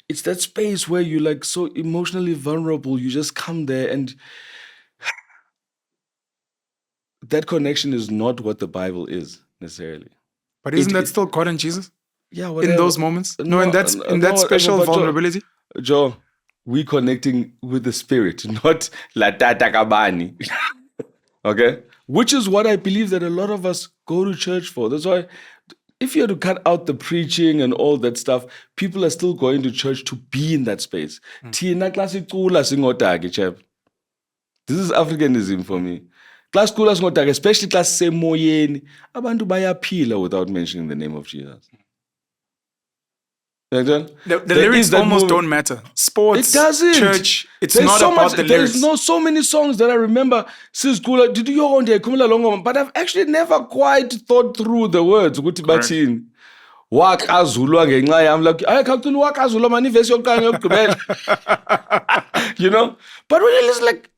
it's that space where you're like so emotionally vulnerable. You just come there and that connection is not what the Bible is necessarily. But isn't that still God and Jesus? Yeah, whatever. In those moments? No, in that special vulnerability? Joe, we connecting with the spirit, not la tata kabani. Okay? Which is what I believe that a lot of us go to church for. That's why if you had to cut out the preaching and all that stuff, people are still going to church to be in that space. Thina classic cula singotaki, chap. This is Africanism for me. Class cula singotaki, especially class semoyeni. Abantu bayaphila without mentioning the name of Jesus. The lyrics almost don't matter. Sports, it doesn't. Church, it's there's not so about the lyrics. There's so many songs that I remember. Did you on there? But I've actually never quite thought through the words. Wakazulwa ngenxa yam, like ayakhakucula wakazulwa mani ivesi yokuqala yokugqibela. You know? But when it's like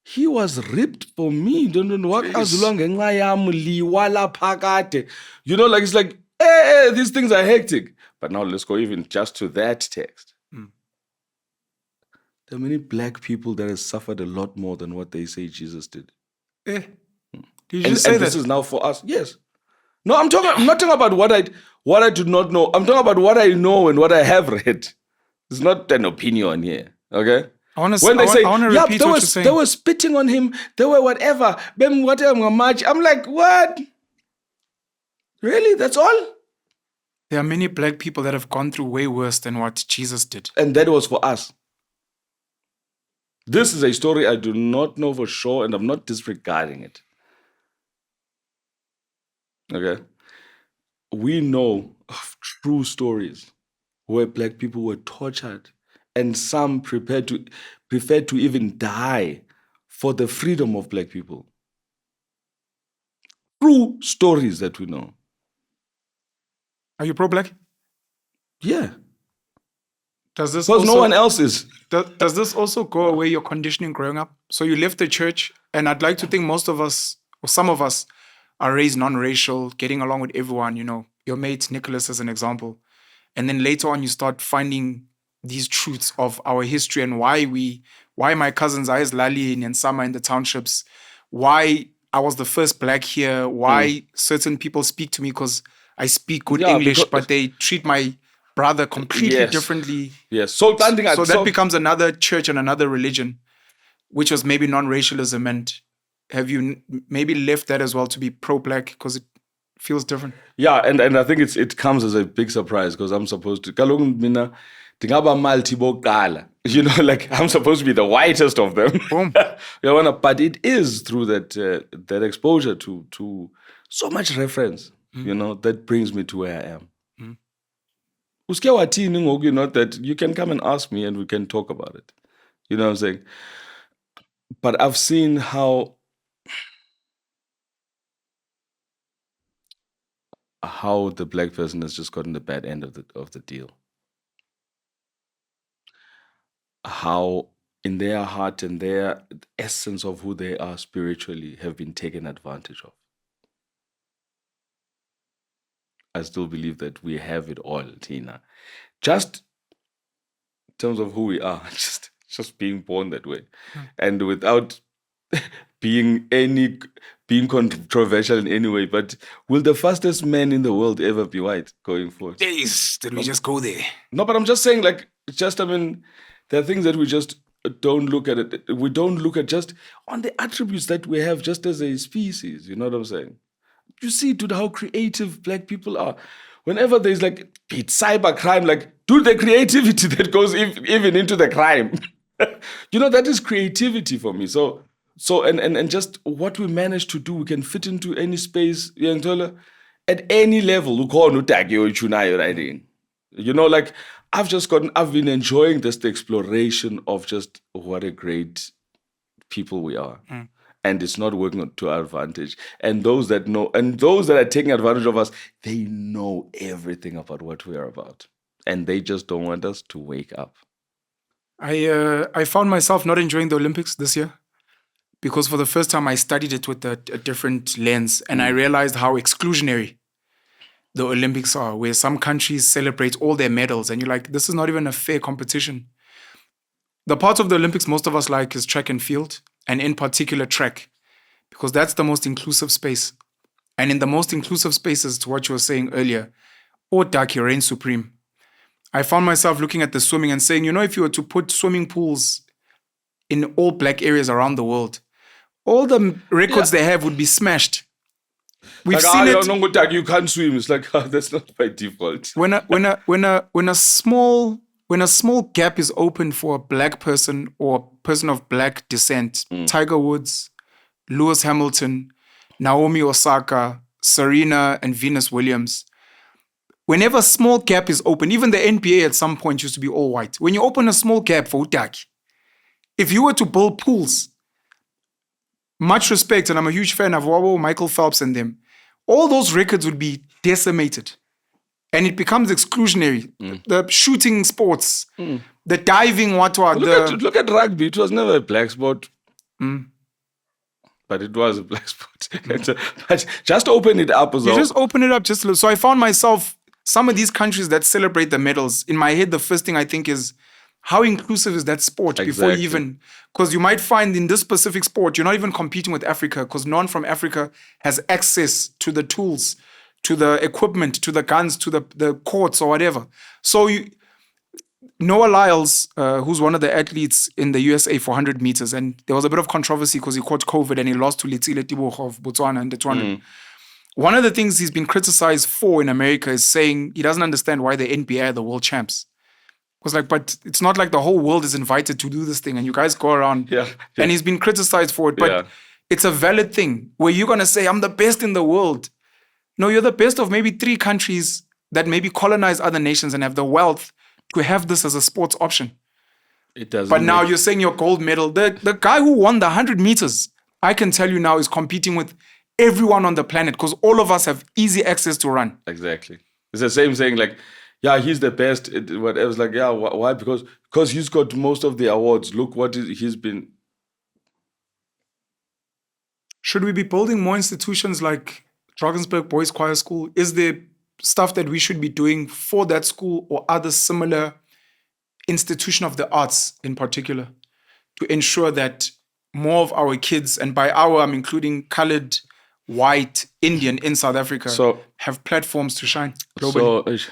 he was ripped for me. Wakazulwa ngenxa yam liwala phakade. You know, like it's like hey, these things are hectic. But now let's go even just to that text. There are many black people that have suffered a lot more than what they say Jesus did. Did you just say that? This is now for us. Yes. No, I'm not talking about what I do not know. I'm talking about what I know and what I have read. It's not an opinion here. Okay? When they say, they were spitting on him, they were whatever. I'm like, what? Really? That's all? There are many black people that have gone through way worse than what Jesus did. And that was for us. This is a story I do not know for sure, and I'm not disregarding it. Okay? We know of true stories where black people were tortured, and some preferred to even die for the freedom of black people. True stories that we know. Are you pro-black? Yeah. Does this because no one else is. Does this also go away your conditioning growing up? So you left the church, and I'd like to think most of us, or some of us, are raised non-racial, getting along with everyone, you know, your mate Nicholas as an example. And then later on you start finding these truths of our history and why my cousins are as Lali and some are in the townships, why I was the first black here, why certain people speak to me because I speak good English, but they treat my brother completely differently. Yes. So that becomes another church and another religion, which was maybe non-racialism. And have you maybe left that as well to be pro-black because it feels different? Yeah, and I think it comes as a big surprise because I'm supposed to. You know, like I'm supposed to be the whitest of them. Boom. But it is through that exposure to so much reference, you know, that brings me to where I am. You know, that you can come and ask me and we can talk about it. You know what I'm saying? But I've seen how the black person has just gotten the bad end of the deal. How in their heart and their essence of who they are spiritually have been taken advantage of. I still believe that we have it all, Tina. Just in terms of who we are, just being born that way, and without being controversial in any way. But will the fastest man in the world ever be white going forward? Days, did we just go there? No, but I'm just saying, like, just, I mean, there are things that we just don't look at it. We don't look at just on the attributes that we have just as a species. You know what I'm saying? You see, dude, how creative black people are. Whenever there's like cyber crime, like, dude, the creativity that goes even into the crime. You know, that is creativity for me. So and just what we manage to do, we can fit into any space, at any level. You know, like, I've been enjoying this the exploration of just what a great people we are. And it's not working to our advantage. And those that know, and those that are taking advantage of us, they know everything about what we are about. And they just don't want us to wake up. I found myself not enjoying the Olympics this year because for the first time I studied it with a different lens, and I realized how exclusionary the Olympics are, where some countries celebrate all their medals and you're like, this is not even a fair competition. The part of the Olympics most of us like is track and field, and in particular track, because that's the most inclusive space. And in the most inclusive spaces, to what you were saying earlier, Otaki reigns supreme. I found myself looking at the swimming and saying, if you were to put swimming pools in all black areas around the world, all the records they have would be smashed. We've seen it. You can't swim. It's like, that's not by default. When a small gap is open for a black person or a person of black descent, Tiger Woods, Lewis Hamilton, Naomi Osaka, Serena, and Venus Williams. Whenever a small gap is open, even the NBA at some point used to be all white. When you open a small gap for Utaki, if you were to build pools, much respect, and I'm a huge fan of Michael Phelps and them, all those records would be decimated. And it becomes exclusionary. The shooting sports, the diving, Look at rugby. It was never a black sport. But it was a black sport. But just open it up as well. You just open it up just a little. So I found myself, some of these countries that celebrate the medals, in my head, the first thing I think is, how inclusive is that sport before you even... Because you might find in this specific sport, you're not even competing with Africa because no one from Africa has access to the tools, to the equipment, to the guns, to the courts or whatever. So Noah Lyles, who's one of the athletes in the USA for 100 meters, and there was a bit of controversy because he caught COVID and he lost to Letsile Tebogo of Botswana in the 200. One of the things he's been criticized for in America is saying he doesn't understand why the NBA are the world champs. I was like, but it's not like the whole world is invited to do this thing and you guys go around. And he's been criticized for it. But it's a valid thing where you're going to say, I'm the best in the world. No, you're the best of maybe 3 countries that maybe colonize other nations and have the wealth to have this as a sports option. It doesn't. But now you're saying your gold medal. The guy who won the 100 meters, I can tell you now, is competing with everyone on the planet because all of us have easy access to run. Exactly. It's the same saying, like, yeah, he's the best. Whatever. It's like, yeah, why? Because he's got most of the awards. Look what he's been. Should we be building more institutions like Drakensberg Boys Choir School? Is there stuff that we should be doing for that school or other similar institution of the arts in particular to ensure that more of our kids, and by our I'm including colored, white, Indian in South Africa, have platforms to shine globally?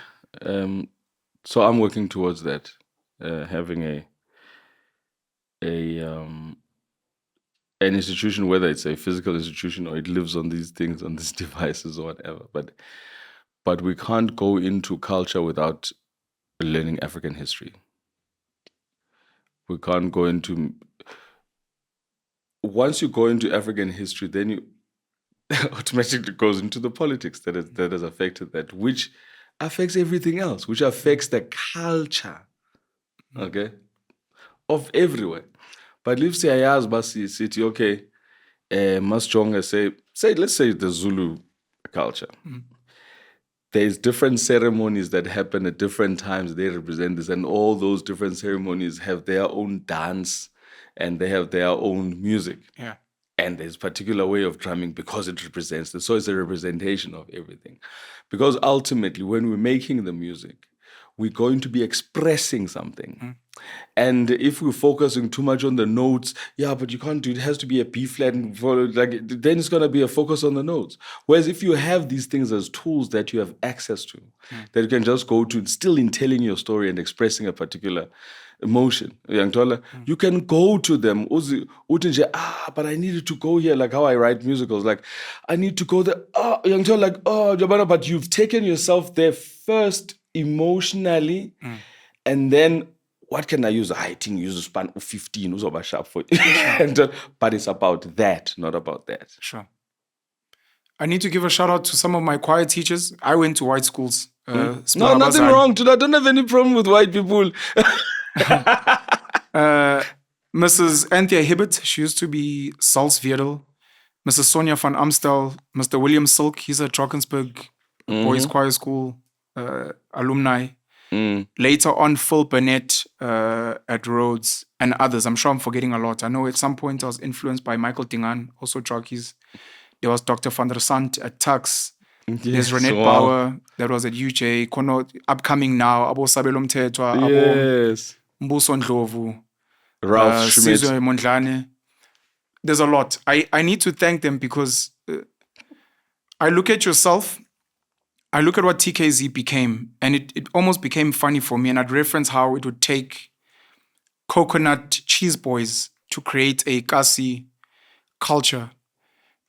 So I'm working towards that, having an institution, whether it's a physical institution or it lives on these things, on these devices or whatever. But we can't go into culture without learning African history. We can't go into... Once you go into African history, then you automatically goes into the politics that has affected that, which affects everything else, which affects the culture, okay, of everywhere. But if say I ask Basi City, okay, Mas Jonga say let's say the Zulu culture. There's different ceremonies that happen at different times. They represent this, and all those different ceremonies have their own dance and they have their own music. Yeah. And there's a particular way of drumming because it represents this. So it's a representation of everything. Because ultimately, when we're making the music, we're going to be expressing something. And if we're focusing too much on the notes, but you can't do it. It has to be a B flat, and then it's gonna be a focus on the notes. Whereas if you have these things as tools that you have access to, that you can just go to, still in telling your story and expressing a particular emotion, you can go to them. But I needed to go here, like how I write musicals. Like I need to go there. But you've taken yourself there first emotionally, and then. What can I use? I think use a span of 15 uzoba sharp for it. But it's about that, not about that. Sure. I need to give a shout out to some of my choir teachers. I went to white schools. No, nothing wrong to that. I don't have any problem with white people. Mrs. Anthea Hibbert, she used to be Salzwiedel. Mrs. Sonia van Amstel, Mr. William Silk, he's a Drakensburg boys choir school alumni. Later on, Phil Burnett at Rhodes and others. I'm sure I'm forgetting a lot. I know at some point I was influenced by Michael Dingan, also Trakkies. There was Dr. van der Sant at Tux. There's Renette Bauer, that was at UJ. Kono, upcoming now, Abo Sabelo Mthethwa, Yes. Abo Mbuso Ndlovu, Ralph Schmidt. Sizwe Mondlane. There's a lot. I need to thank them because I look at yourself, I look at what TKZee became, and it almost became funny for me. And I'd reference how it would take coconut cheese boys to create a Kasi culture.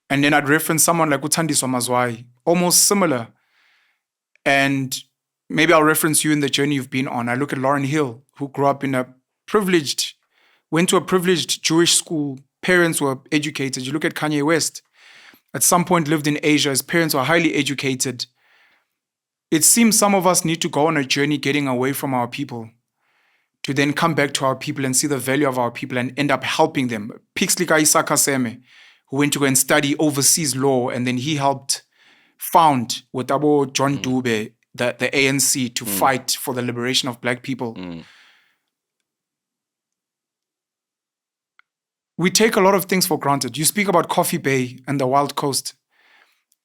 And then I'd reference someone like Uthandiswa Mazwai, almost similar. And maybe I'll reference you in the journey you've been on. I look at Lauren Hill, who grew up in went to a privileged Jewish school. Parents were educated. You look at Kanye West, at some point lived in Asia. His parents were highly educated. It seems some of us need to go on a journey getting away from our people to then come back to our people and see the value of our people and end up helping them. Pixley Isaka Seme, who went to go and study overseas law, and then he helped found with Abo John Dube, the ANC, to fight for the liberation of black people. We take a lot of things for granted. You speak about Coffee Bay and the Wild Coast.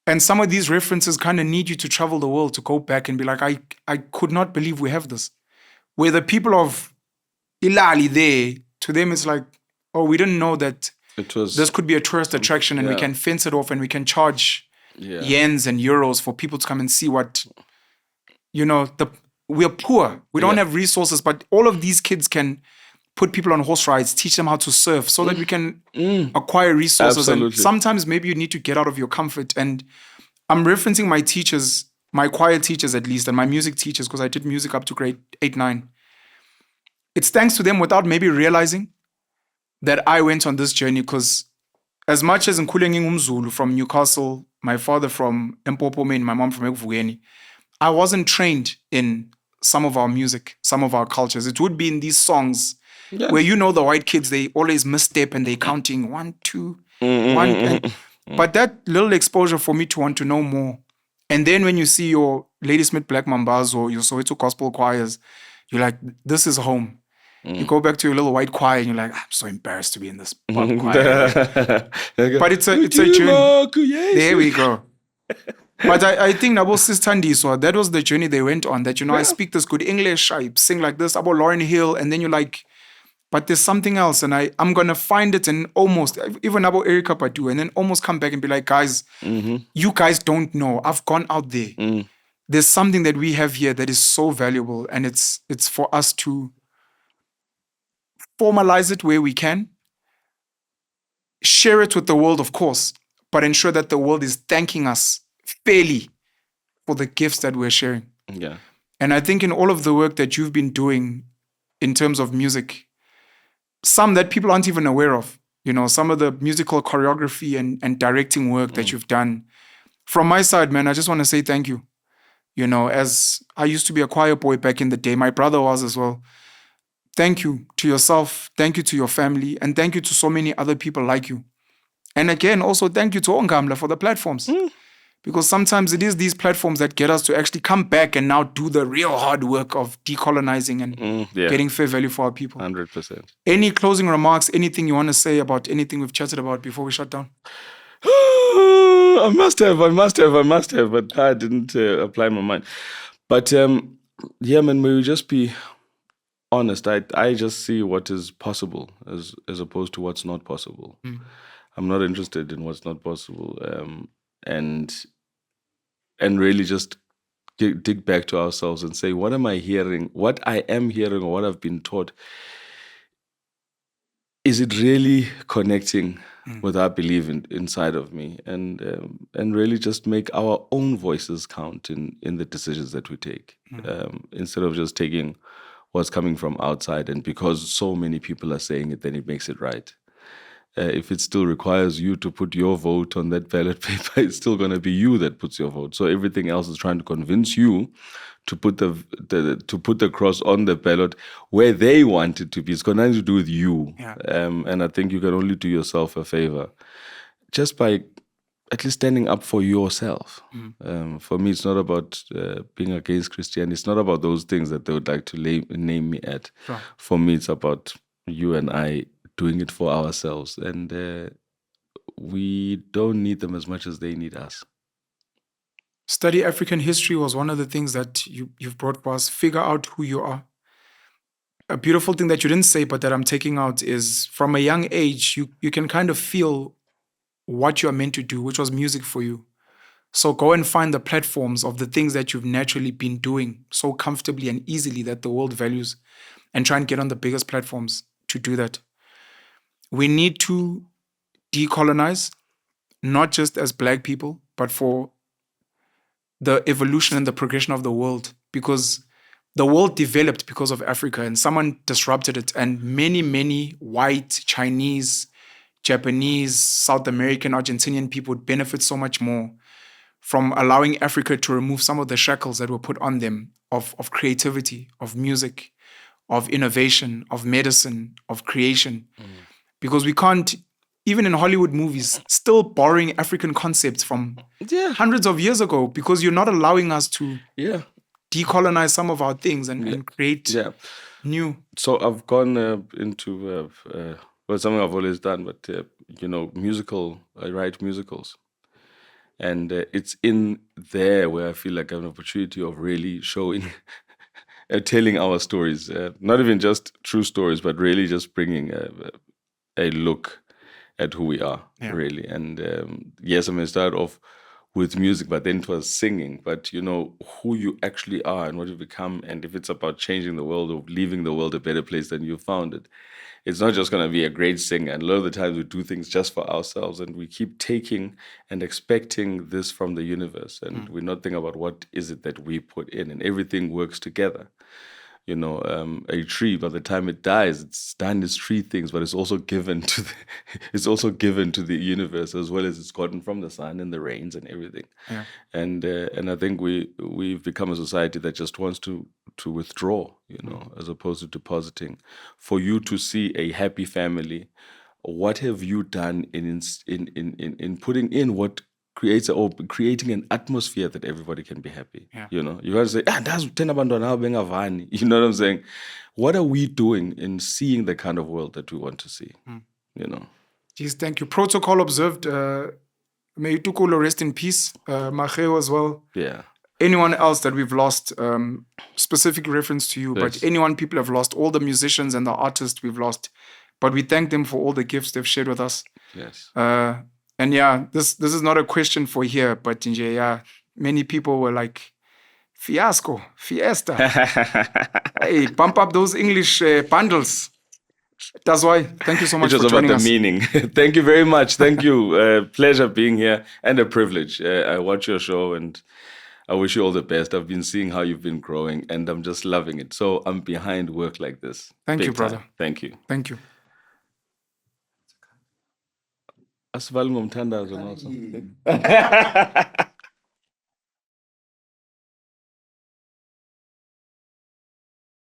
And some of these references kind of need you to travel the world to go back and be like, I could not believe we have this. Where the people of Ilali there, to them it's like, oh, we didn't know that this could be a tourist attraction and we can fence it off and we can charge yens and euros for people to come and see what, we're poor. We don't have resources, but all of these kids can put people on horse rides, teach them how to surf so that we can acquire resources. Absolutely. And sometimes maybe you need to get out of your comfort. And I'm referencing my teachers, my choir teachers at least, and my music teachers, because I did music up to grade 8, 9. It's thanks to them without maybe realizing that I went on this journey, because as much as Nkuleng Umzulu from Newcastle, my father from Mpopo, Maine, my mom from Ekuvukeni, I wasn't trained in some of our music, some of our cultures. It would be in these songs where the white kids, they always misstep and they're counting 1, 2, 1. But that little exposure for me to want to know more. And then when you see your Ladysmith Black Mambas or your Soweto gospel choirs, you're like, this is home. You go back to your little white choir and you're like, I'm so embarrassed to be in this pop choir. But it's a journey. There we go. But I think Nabo Sistandiswa, that was the journey they went on. That, I speak this good English, I sing like this, about Lauren Hill, and then you're like, but there's something else, and I'm going to find it and almost, even about Erica Padu, and then almost come back and be like, guys, you guys don't know. I've gone out there. There's something that we have here that is so valuable, and it's for us to formalize it where we can, share it with the world, of course, but ensure that the world is thanking us fairly for the gifts that we're sharing. Yeah. And I think in all of the work that you've been doing in terms of music, some that people aren't even aware of, some of the musical choreography and directing work that you've done. From my side, man, I just want to say thank you. As I used to be a choir boy back in the day, my brother was as well. Thank you to yourself, thank you to your family, and thank you to so many other people like you. And again, also thank you to Ongamla for the platforms. Because sometimes it is these platforms that get us to actually come back and now do the real hard work of decolonizing and getting fair value for our people. 100%. Any closing remarks, anything you want to say about anything we've chatted about before we shut down? I must have, but I didn't apply my mind. But yeah, man, may we just be honest. I just see what is possible as opposed to what's not possible. I'm not interested in what's not possible. And really just dig back to ourselves and say, what am I hearing? What I am hearing, or what I've been taught, is it really connecting with our belief inside of me? And really just make our own voices count in the decisions that we take, instead of just taking what's coming from outside. And because so many people are saying it, then it makes it right. If it still requires you to put your vote on that ballot paper, it's still going to be you that puts your vote. So everything else is trying to convince you to put the cross on the ballot where they want it to be. It's got nothing to do with you. Yeah. And I think you can only do yourself a favor just by at least standing up for yourself. For me, it's not about being against Christianity. It's not about those things that they would like to name me at. Sure. For me, it's about you and I doing it for ourselves. And we don't need them as much as they need us. Study African history was one of the things that you've brought for us. Figure out who you are. A beautiful thing that you didn't say, but that I'm taking out, is from a young age, you can kind of feel what you're meant to do, which was music for you. So go and find the platforms of the things that you've naturally been doing so comfortably and easily that the world values, and try and get on the biggest platforms to do that. We need to decolonize, not just as Black people, but for the evolution and the progression of the world, because the world developed because of Africa and someone disrupted it. And many, many white, Chinese, Japanese, South American, Argentinian people would benefit so much more from allowing Africa to remove some of the shackles that were put on them of creativity, of music, of innovation, of medicine, of creation. Because we can't, even in Hollywood movies, still borrowing African concepts from hundreds of years ago, because you're not allowing us to decolonize some of our things and create new. So I've gone into something I've always done, but I write musicals. And it's in there where I feel like I have an opportunity of really showing, telling our stories, not even just true stories, but really just bringing a look at who we are, really. And yes, I may start off with music, but then it was singing. But who you actually are and what you become, and if it's about changing the world or leaving the world a better place than you found it, it's not just going to be a great singer. And a lot of the times we do things just for ourselves, and we keep taking and expecting this from the universe, and we're not thinking about what is it that we put in, and everything works together. A tree, by the time it dies, it's done its tree things, but it's also given to the universe, as well as it's gotten from the sun and the rains and everything. Yeah. And I think we've become a society that just wants to withdraw, as opposed to depositing. For you to see a happy family, what have you done in putting in what creating an atmosphere that everybody can be happy? You got to say, that's 10 abantwana bengavani. You know what I'm saying? What are we doing in seeing the kind of world that we want to see? Jeez, thank you. Protocol observed. May Tukolo rest in peace. Macheo as well. Yeah. Anyone else that we've lost, specific reference to you, Yes. but anyone people have lost, all the musicians and the artists we've lost. But we thank them for all the gifts they've shared with us. Yes. And this is not a question for here, but many people were like, fiasco, fiesta. Hey, pump up those English bundles. That's why. Thank you so much for joining us. It was about the meaning. Thank you very much. Thank you. Pleasure being here and a privilege. I watch your show and I wish you all the best. I've been seeing how you've been growing and I'm just loving it. So I'm behind work like this. Thank you, brother. Thank you. Thank you. Asivalingomthandazo also.